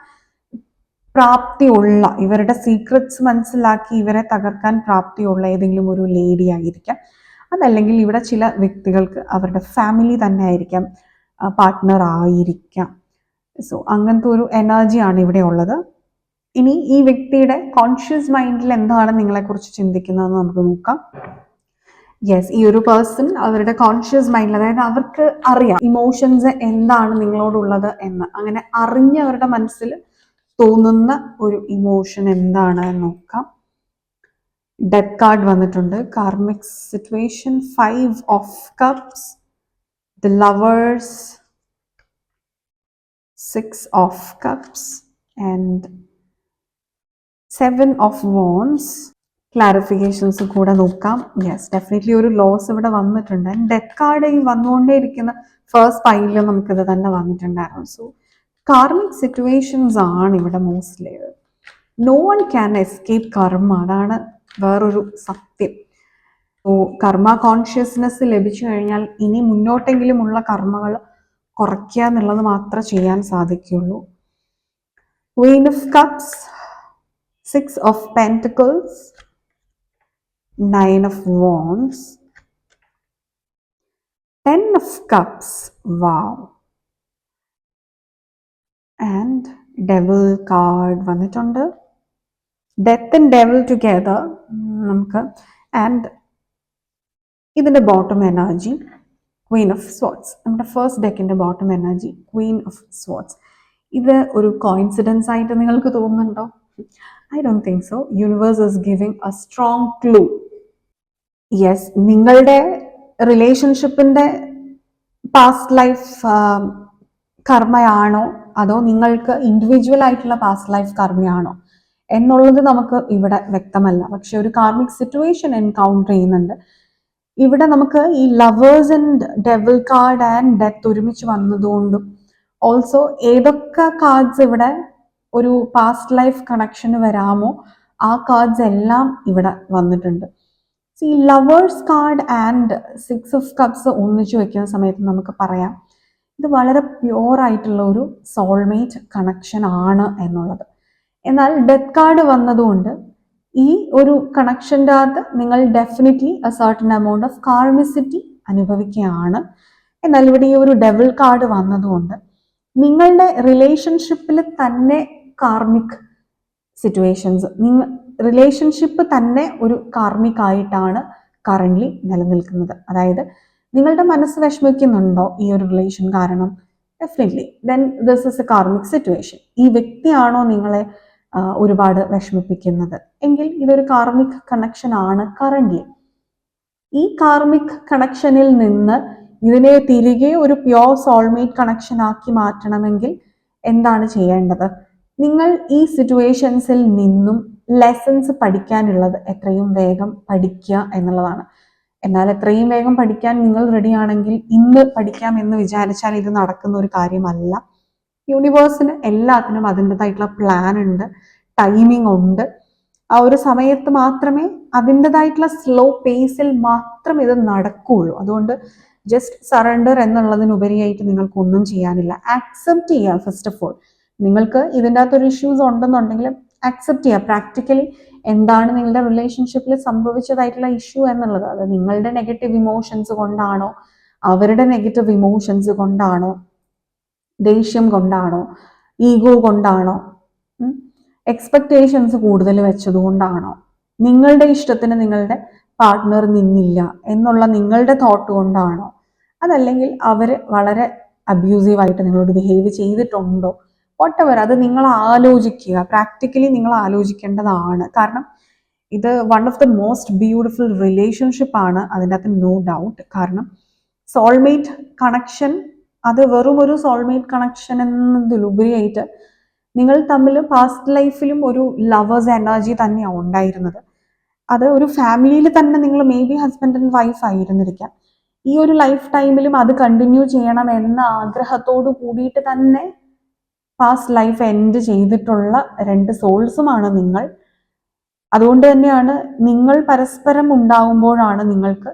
പ്രാപ്തിയുള്ള, ഇവരുടെ സീക്രറ്റ്സ് മനസ്സിലാക്കി ഇവരെ തകർക്കാൻ പ്രാപ്തിയുള്ള ഏതെങ്കിലും ഒരു ലേഡി ആയിരിക്കാം. അതല്ലെങ്കിൽ ഇവിടെ ചില വ്യക്തികൾക്ക് അവരുടെ ഫാമിലി തന്നെ ആയിരിക്കാം, പാർട്ട്ണർ ആയിരിക്കാം. സോ അങ്ങനത്തെ ഒരു എനർജിയാണ് ഇവിടെ ഉള്ളത്. ഇനി ഈ വ്യക്തിയുടെ കോൺഷ്യസ് മൈൻഡിൽ എന്താണ് നിങ്ങളെക്കുറിച്ച് ചിന്തിക്കുന്നതെന്ന് നമുക്ക് നോക്കാം. യെസ്, ഈ ഒരു പേഴ്സൺ അവരുടെ കോൺഷ്യസ് മൈൻഡിൽ, അതായത് അവർക്ക് അറിയാം ഇമോഷൻസ് എന്താണ് നിങ്ങളോടുള്ളത് എന്ന്. അങ്ങനെ അറിഞ്ഞവരുടെ മനസ്സിൽ തോന്നുന്ന ഒരു ഇമോഷൻ എന്താണ് എന്ന് നോക്കാം. ഡെത്ത് കാർഡ് വന്നിട്ടുണ്ട്. Karmic situation, 5 of Cups, the Lovers, 6 of Cups and 7 of Wands. Clarifications കൂടെ നോക്കാം. യെസ്, ഡെഫിനറ്റ്ലി ഒരു ലോസ് ഇവിടെ വന്നിട്ടുണ്ട്. ഡെത്ത് കാർഡ് ഈ വന്നുകൊണ്ടേയിരിക്കുന്ന ഫസ്റ്റ് പൈലിൽ നമുക്കിത് തന്നെ വന്നിട്ടുണ്ടായിരുന്നു. സോ കാർമിക് സിറ്റുവേഷൻസ് ആണ് ഇവിടെ mostly. No one can escape karma, അതാണ് വേറൊരു സത്യം. സോ കർമ്മ കോൺഷ്യസ്നെസ് ലഭിച്ചു കഴിഞ്ഞാൽ ഇനി മുന്നോട്ടെങ്കിലുമുള്ള കർമ്മകൾ കുറയ്ക്കുക എന്നുള്ളത് മാത്രമേ ചെയ്യാൻ സാധിക്കുകയുള്ളൂ. Queen of cups, 6 of Pentacles, 9 of Wands, 10 of Cups, wow, and Devil card വന്നിട്ടുണ്ട്. Death and Devil together നമുക്ക്, ആൻഡ് ഇതിൻ്റെ bottom energy queen of swords. നമ്മുടെ ഫസ്റ്റ് ഡെക്കിൻ്റെ bottom energy queen of swords. ഇത് ഒരു കോയിൻസിഡൻസ് ആയിട്ട് നിങ്ങൾക്ക് തോന്നുന്നുണ്ടോ? I don't think so. Universe is giving a strong clue. Yes, നിങ്ങളുടെ റിലേഷൻഷിപ്പിൻ്റെ പാസ്റ്റ് ലൈഫ് കർമ്മയാണോ അതോ നിങ്ങൾക്ക് ഇൻഡിവിജ്വൽ ആയിട്ടുള്ള പാസ്റ്റ് ലൈഫ് കർമ്മയാണോ എന്നുള്ളത് നമുക്ക് ഇവിടെ വ്യക്തമല്ല. പക്ഷെ ഒരു കാർമിക് സിറ്റുവേഷൻ എൻകൗണ്ടർ ചെയ്യുന്നുണ്ട് ഇവിടെ. നമുക്ക് ഈ lovers and devil card and death ഒരുമിച്ച് വന്നതുകൊണ്ടും ഓൾസോ ഏതൊക്കെ കാർഡ്സ് ഇവിടെ ഒരു പാസ്റ്റ് ലൈഫ് കണക്ഷന് വരാമോ ആ കാർഡ്സ് എല്ലാം ഇവിടെ വന്നിട്ടുണ്ട്. ഈ lovers card and 6 of cups ഒന്നിച്ച് വെക്കുന്ന സമയത്ത് നമുക്ക് പറയാം ഇത് വളരെ പ്യുവർ ആയിട്ടുള്ള ഒരു സോൾമേറ്റ് കണക്ഷൻ ആണ് എന്നുള്ളത്. എന്നാൽ ഡെത്ത് കാർഡ് വന്നതുകൊണ്ട് ഈ ഒരു കണക്ഷൻ്റെ അകത്ത് നിങ്ങൾ definitely a certain amount of karmicity അനുഭവിക്കുകയാണ്. എന്നാൽ ഇവിടെ ഈ ഒരു ഡെവിൾ കാർഡ് വന്നതുകൊണ്ട് നിങ്ങളുടെ റിലേഷൻഷിപ്പിൽ തന്നെ കാർമിക് സിറ്റുവേഷൻസ്, റിലേഷൻഷിപ്പ് തന്നെ ഒരു കാർമിക് ആയിട്ടാണ് കറൻ്റ്ലി നിലനിൽക്കുന്നത്. അതായത് നിങ്ങളുടെ മനസ്സ് വിഷമിക്കുന്നുണ്ടോ ഈ ഒരു റിലേഷൻ കാരണം? Definitely then this is A karmic situation. ഈ വ്യക്തിയാണോ നിങ്ങളെ ഒരുപാട് വിഷമിപ്പിക്കുന്നത് എങ്കിൽ ഇതൊരു കാർമിക് കണക്ഷൻ ആണ് കറൻ്റ്ലി. ഈ കാർമിക് കണക്ഷനിൽ നിന്ന് ഇതിനെ തിരികെ ഒരു പ്യോർ സോൾമേറ്റ് കണക്ഷൻ ആക്കി മാറ്റണമെങ്കിൽ എന്താണ് ചെയ്യേണ്ടത്? നിങ്ങൾ ഈ സിറ്റുവേഷൻസിൽ നിന്നും ലെസൺസ് പഠിക്കാനുള്ളത് എത്രയും വേഗം പഠിക്കുക എന്നുള്ളതാണ്. എന്നാൽ എത്രയും വേഗം പഠിക്കാൻ നിങ്ങൾ റെഡിയാണെങ്കിൽ ഇന്ന് പഠിക്കാം എന്ന് വിചാരിച്ചാൽ ഇത് നടക്കുന്ന ഒരു കാര്യമല്ല. യൂണിവേഴ്സിന് എല്ലാത്തിനും അതിൻ്റെതായിട്ടുള്ള പ്ലാൻ ഉണ്ട്, ടൈമിംഗ് ഉണ്ട്. ആ ഒരു സമയത്ത് മാത്രമേ അതിൻ്റെതായിട്ടുള്ള സ്ലോ പേസിൽ മാത്രം ഇത് നടക്കുകയുള്ളൂ. അതുകൊണ്ട് ജസ്റ്റ് സറണ്ടർ എന്നുള്ളതിനുപരിയായിട്ട് നിങ്ങൾക്കൊന്നും ചെയ്യാനില്ല. ആക്സെപ്റ്റ് ചെയ്യുക. ഫസ്റ്റ് ഓഫ് ഓൾ നിങ്ങൾക്ക് ഇതിൻ്റെ അകത്തൊരു ഇഷ്യൂസ് ഉണ്ടെന്നുണ്ടെങ്കിൽ ആക്സെപ്റ്റ് ചെയ്യുക. പ്രാക്ടിക്കലി എന്താണ് നിങ്ങളുടെ റിലേഷൻഷിപ്പിൽ സംഭവിച്ചതായിട്ടുള്ള ഇഷ്യൂ എന്നുള്ളത്. അത് നിങ്ങളുടെ നെഗറ്റീവ് ഇമോഷൻസ് കൊണ്ടാണോ, അവരുടെ നെഗറ്റീവ് ഇമോഷൻസ് കൊണ്ടാണോ, ദേഷ്യം കൊണ്ടാണോ, ഈഗോ കൊണ്ടാണോ, എക്സ്പെക്റ്റേഷൻസ് കൂടുതൽ വെച്ചതുകൊണ്ടാണോ, നിങ്ങളുടെ ഇഷ്ടത്തിന് നിങ്ങളുടെ പാർട്ട്ണർ നിന്നില്ല എന്നുള്ള നിങ്ങളുടെ തോട്ട് കൊണ്ടാണോ, അതല്ലെങ്കിൽ അവർ വളരെ അബ്യൂസീവായിട്ട് നിങ്ങളോട് ബിഹേവ് ചെയ്തിട്ടുണ്ടോ, വോട്ടെവർ, അത് നിങ്ങൾ ആലോചിക്കുക. പ്രാക്ടിക്കലി നിങ്ങൾ ആലോചിക്കേണ്ടതാണ്. കാരണം ഇത് one of the most beautiful relationship ആണ്, അതിൻ്റെ അകത്ത് നോ ഡൗട്ട്. കാരണം സോൾമേറ്റ് കണക്ഷൻ അത് വെറും ഒരു സോൾമേറ്റ് കണക്ഷൻ എന്നതിലുപരിയായിട്ട് നിങ്ങൾ തമ്മിൽ പാസ്റ്റ് ലൈഫിലും ഒരു ലവേഴ്സ് എനർജി തന്നെയാണ് ഉണ്ടായിരുന്നത്. അത് ഒരു ഫാമിലിയിൽ തന്നെ നിങ്ങൾ may be husband and wife ആയിരുന്നിരിക്കാം. ഈ ഒരു ലൈഫ് ടൈമിലും അത് കണ്ടിന്യൂ ചെയ്യണം എന്ന ആഗ്രഹത്തോട് കൂടിയിട്ട് തന്നെ പാസ്റ്റ് ലൈഫ് എൻഡ് ചെയ്തിട്ടുള്ള രണ്ട് സോൾസുമാണ് നിങ്ങൾ. അതുകൊണ്ട് തന്നെയാണ് നിങ്ങൾ പരസ്പരം ഉണ്ടാവുമ്പോഴാണ് നിങ്ങൾക്ക്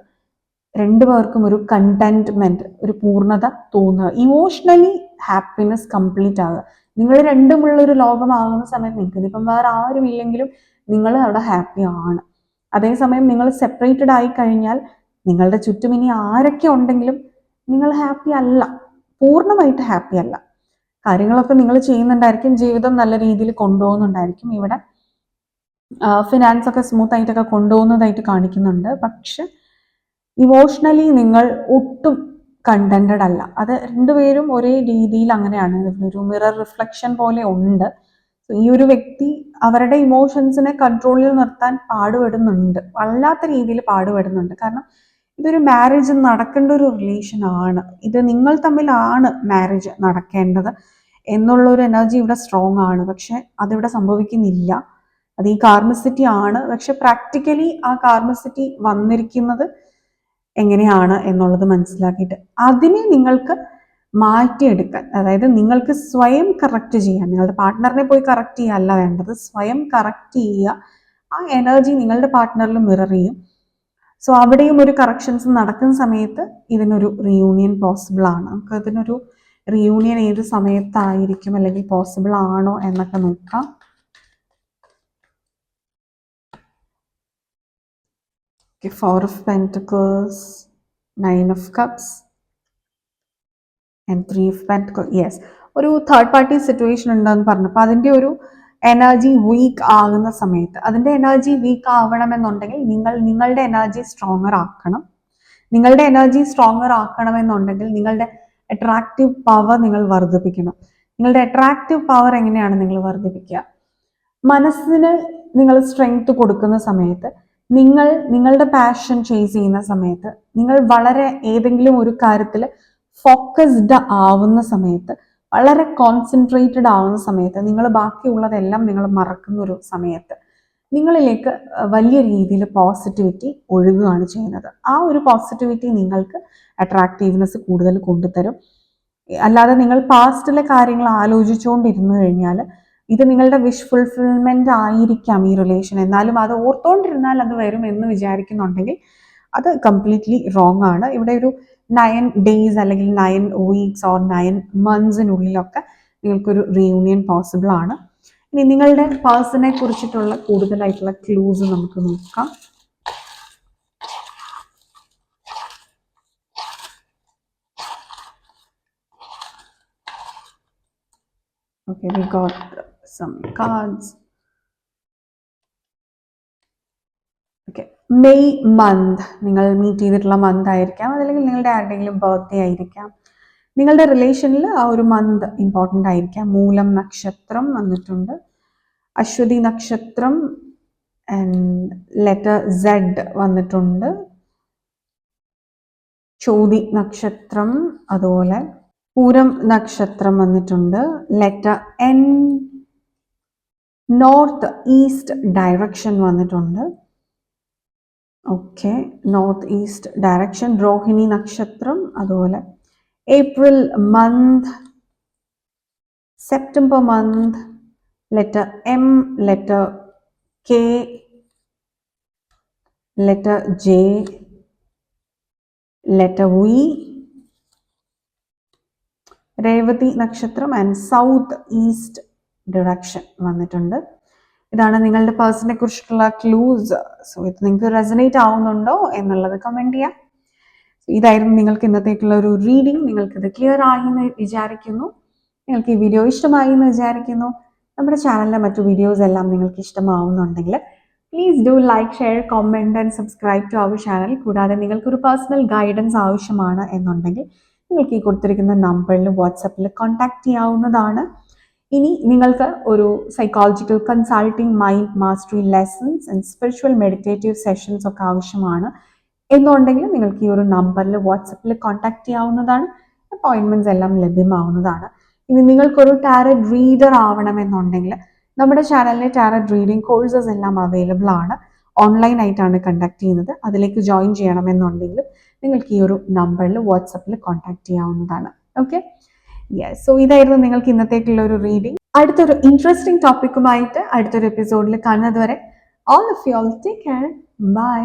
രണ്ടുപേർക്കും ഒരു കണ്ടന്റ്മെന്റ്, ഒരു പൂർണ്ണത തോന്നുക, ഇമോഷണലി ഹാപ്പിനെസ് കംപ്ലീറ്റ് ആകുക. നിങ്ങൾ രണ്ടുമുള്ള ഒരു ലോകമാകുന്ന സമയത്ത് നിങ്ങൾക്ക് ഇപ്പം വേറെ ആരും ഇല്ലെങ്കിലും നിങ്ങൾ അവിടെ ഹാപ്പി ആണ്. അതേസമയം നിങ്ങൾ സെപ്പറേറ്റഡ് ആയി കഴിഞ്ഞാൽ നിങ്ങളുടെ ചുറ്റും ഇനി ആരൊക്കെ ഉണ്ടെങ്കിലും നിങ്ങൾ ഹാപ്പി അല്ല, പൂർണ്ണമായിട്ട് ഹാപ്പി അല്ല. കാര്യങ്ങളൊക്കെ നിങ്ങൾ ചെയ്യുന്നുണ്ടായിരിക്കും, ജീവിതം നല്ല രീതിയിൽ കൊണ്ടുപോകുന്നുണ്ടായിരിക്കും, ഇവിടെ ഫിനാൻസ് ഒക്കെ സ്മൂത്ത് ആയിട്ടൊക്കെ കൊണ്ടുപോകുന്നതായിട്ട് കാണിക്കുന്നുണ്ട്. പക്ഷെ ഇമോഷണലി നിങ്ങൾ ഒട്ടും കണ്ടന്റഡ് അല്ല. അത് രണ്ടുപേരും ഒരേ രീതിയിൽ അങ്ങനെയാണ്, ഒരു മിറർ റിഫ്ലക്ഷൻ പോലെ ഉണ്ട്. ഈ ഒരു വ്യക്തി അവരുടെ ഇമോഷൻസിനെ കൺട്രോളിൽ നിർത്താൻ പാടുപെടുന്നുണ്ട്, വല്ലാത്ത രീതിയിൽ പാടുപെടുന്നുണ്ട്. കാരണം ഇതൊരു മാരേജ് നടക്കേണ്ട ഒരു റിലേഷൻ ആണ്, ഇത് നിങ്ങൾ തമ്മിലാണ് മാരേജ് നടക്കേണ്ടത് എന്നുള്ളൊരു എനർജി ഇവിടെ സ്ട്രോങ് ആണ്. പക്ഷെ അതിവിടെ സംഭവിക്കുന്നില്ല. അത് ഈ കാർമിസിറ്റി ആണ്. പക്ഷെ പ്രാക്ടിക്കലി ആ കാർമിസിറ്റി വന്നിരിക്കുന്നത് എങ്ങനെയാണ് എന്നുള്ളത് മനസ്സിലാക്കിയിട്ട് അതിനെ നിങ്ങൾക്ക് മാറ്റിയെടുക്കാൻ, അതായത് നിങ്ങൾക്ക് സ്വയം കറക്റ്റ് ചെയ്യാൻ, നിങ്ങളുടെ പാർട്ട്ണറിനെ പോയി കറക്റ്റ് ചെയ്യുകയല്ല വേണ്ടത്, സ്വയം കറക്റ്റ് ചെയ്യുക. ആ എനർജി നിങ്ങളുടെ പാർട്ട്ണറിൽ മിറർ ചെയ്യും. സോ അവിടെയും ഒരു കറക്ഷൻസ് നടക്കുന്ന സമയത്ത് ഇതിനൊരു റിയൂണിയൻ പോസിബിൾ ആണ്. നമുക്ക് ഇതിനൊരു റിയൂണിയൻ ഏത് സമയത്തായിരിക്കും അല്ലെങ്കിൽ പോസിബിൾ ആണോ എന്നൊക്കെ നോക്കാം. Okay, Four of Pentacles, Nine of Cups, and Three of Pentacles. Yes, ഒരു തേർഡ് പാർട്ടി സിറ്റുവേഷൻ ഉണ്ടെന്ന് പറഞ്ഞപ്പോൾ അതിൻ്റെ ഒരു എനർജി വീക്ക് ആകുന്ന സമയത്ത്, അതിൻ്റെ എനർജി വീക്ക് ആവണമെന്നുണ്ടെങ്കിൽ നിങ്ങളുടെ എനർജി സ്ട്രോങ്ങർ ആക്കണം. നിങ്ങളുടെ എനർജി സ്ട്രോങ്ങർ ആക്കണമെന്നുണ്ടെങ്കിൽ നിങ്ങളുടെ അട്രാക്റ്റീവ് പവർ നിങ്ങൾ വർദ്ധിപ്പിക്കണം. നിങ്ങളുടെ അട്രാക്റ്റീവ് പവർ എങ്ങനെയാണ് നിങ്ങൾ വർദ്ധിപ്പിക്കുക? മനസ്സിന് നിങ്ങൾ സ്ട്രെങ്ത് കൊടുക്കുന്ന സമയത്ത്, നിങ്ങളുടെ പാഷൻ ചേസ് ചെയ്യുന്ന സമയത്ത്, നിങ്ങൾ വളരെ ഏതെങ്കിലും ഒരു കാര്യത്തിൽ ഫോക്കസ്ഡ് ആവുന്ന സമയത്ത്, വളരെ കോൺസെൻട്രേറ്റഡ് ആവുന്ന സമയത്ത്, നിങ്ങൾ ബാക്കിയുള്ളതെല്ലാം നിങ്ങൾ മറക്കുന്ന ഒരു സമയത്ത് നിങ്ങളിലേക്ക് വലിയ രീതിയിൽ പോസിറ്റിവിറ്റി ഒഴുകുകയാണ് ചെയ്യുന്നത്. ആ ഒരു പോസിറ്റിവിറ്റി നിങ്ങൾക്ക് അട്രാക്റ്റീവ്നെസ് കൂടുതൽ കൊണ്ടുതരും. അല്ലാതെ നിങ്ങൾ പാസ്റ്റിലെ കാര്യങ്ങൾ ആലോചിച്ചുകൊണ്ടിരുന്നു കഴിഞ്ഞാൽ ഇത് നിങ്ങളുടെ വിഷ് ഫുൾഫിൽമെന്റ് ആയിരിക്കാം ഈ റിലേഷൻ, എന്നാലും അത് ഓർത്തോണ്ടിരുന്നാൽ അത് വരും എന്ന് വിചാരിക്കുന്നുണ്ടെങ്കിൽ അത് കംപ്ലീറ്റ്ലി റോങ് ആണ്. ഇവിടെ ഒരു 9 days അല്ലെങ്കിൽ 9 weeks ഓർ 9 monthsനുള്ളിലൊക്കെ നിങ്ങൾക്കൊരു റീയൂണിയൻ പോസിബിൾ ആണ്. ഇനി നിങ്ങളുടെ പേഴ്സണെ കുറിച്ചിട്ടുള്ള കൂടുതലായിട്ടുള്ള ക്ലൂസ് നമുക്ക് നോക്കാം. Okay, we got some cards. Okay, May month നിങ്ങൾ മീറ്റ് ചെയ്തിട്ടുള്ള മന്ത് ആയിരിക്കാം, അതല്ലെങ്കിൽ നിങ്ങളുടെ ആരുടെയെങ്കിലും ബർത്ത്ഡേ ആയിരിക്കാം. നിങ്ങളുടെ റിലേഷനിൽ ആ ഒരു മന്ത് ഇമ്പോർട്ടൻ്റ് ആയിരിക്കാം. മൂലം നക്ഷത്രം വന്നിട്ടുണ്ട്, അശ്വതി നക്ഷത്രം ആൻഡ് ലെറ്റർ Z വന്നിട്ടുണ്ട്, ചോതി നക്ഷത്രം, അതുപോലെ പൂരം നക്ഷത്രം വന്നിട്ടുണ്ട്, letter N, north east direction വന്നിട്ടുണ്ട്. Okay, north east direction. Rohini നക്ഷത്രം, അതുപോലെ April month, September month, letter M, letter K, letter J, letter V, Revathi നക്ഷത്രം ആൻഡ് സൗത്ത് ഈസ്റ്റ് ഡിറക്ഷൻ വന്നിട്ടുണ്ട്. ഇതാണ് നിങ്ങളുടെ പേഴ്സണെ കുറിച്ചിട്ടുള്ള ക്ലൂസ്. സോ ഇത് നിങ്ങൾക്ക് റെസനേറ്റ് ആവുന്നുണ്ടോ എന്നുള്ളത് കമൻറ്റ് ചെയ്യാം. ഇതായിരുന്നു നിങ്ങൾക്ക് ഇന്നത്തേക്കുള്ള ഒരു റീഡിംഗ്. നിങ്ങൾക്കിത് ക്ലിയർ ആയി എന്ന് വിചാരിക്കുന്നു. നിങ്ങൾക്ക് ഈ വീഡിയോ ഇഷ്ടമായി എന്ന് വിചാരിക്കുന്നു. നമ്മുടെ ചാനലിലെ മറ്റു വീഡിയോസ് എല്ലാം നിങ്ങൾക്ക് ഇഷ്ടമാവുന്നുണ്ടെങ്കിൽ please do like, share, comment and subscribe to our channel. കൂടാതെ നിങ്ങൾക്കൊരു പേഴ്സണൽ ഗൈഡൻസ് ആവശ്യമാണ് എന്നുണ്ടെങ്കിൽ നിങ്ങൾക്ക് ഈ കൊടുത്തിരിക്കുന്ന നമ്പറിൽ വാട്സപ്പിൽ കോൺടാക്ട് ചെയ്യാവുന്നതാണ്. ഇനി നിങ്ങൾക്ക് ഒരു psychological consulting, mind mastery lessons and spiritual meditative sessions ഒക്കെ ആവശ്യമാണ് എന്നുണ്ടെങ്കിൽ നിങ്ങൾക്ക് ഈ ഒരു നമ്പറിൽ വാട്സപ്പിൽ കോൺടാക്ട് ചെയ്യാവുന്നതാണ്. അപ്പോയിൻമെൻറ്റ്സ് എല്ലാം ലഭ്യമാവുന്നതാണ്. ഇനി നിങ്ങൾക്കൊരു ടാരറ്റ് റീഡർ ആവണമെന്നുണ്ടെങ്കിൽ നമ്മുടെ ചാനലിലെ ടാരറ്റ് റീഡിംഗ് കോഴ്സസ് എല്ലാം അവൈലബിൾ ആണ്. ഓൺലൈൻ ആയിട്ടാണ് കണ്ടക്ട് ചെയ്യുന്നത്. അതിലേക്ക് ജോയിൻ ചെയ്യണമെന്നുണ്ടെങ്കിൽ നിങ്ങൾക്ക് ഈ ഒരു നമ്പറിൽ വാട്സപ്പിൽ കോൺടാക്ട് ചെയ്യാവുന്നതാണ്. Okay, yes. സോ ഇതായിരുന്നു നിങ്ങൾക്ക് ഇന്നത്തേക്കുള്ള ഒരു റീഡിംഗ്. അടുത്തൊരു ഇൻട്രസ്റ്റിംഗ് ടോപ്പിക്കുമായിട്ട് അടുത്തൊരു എപ്പിസോഡിൽ കാണുന്നത് വരെ all of you all take care, by.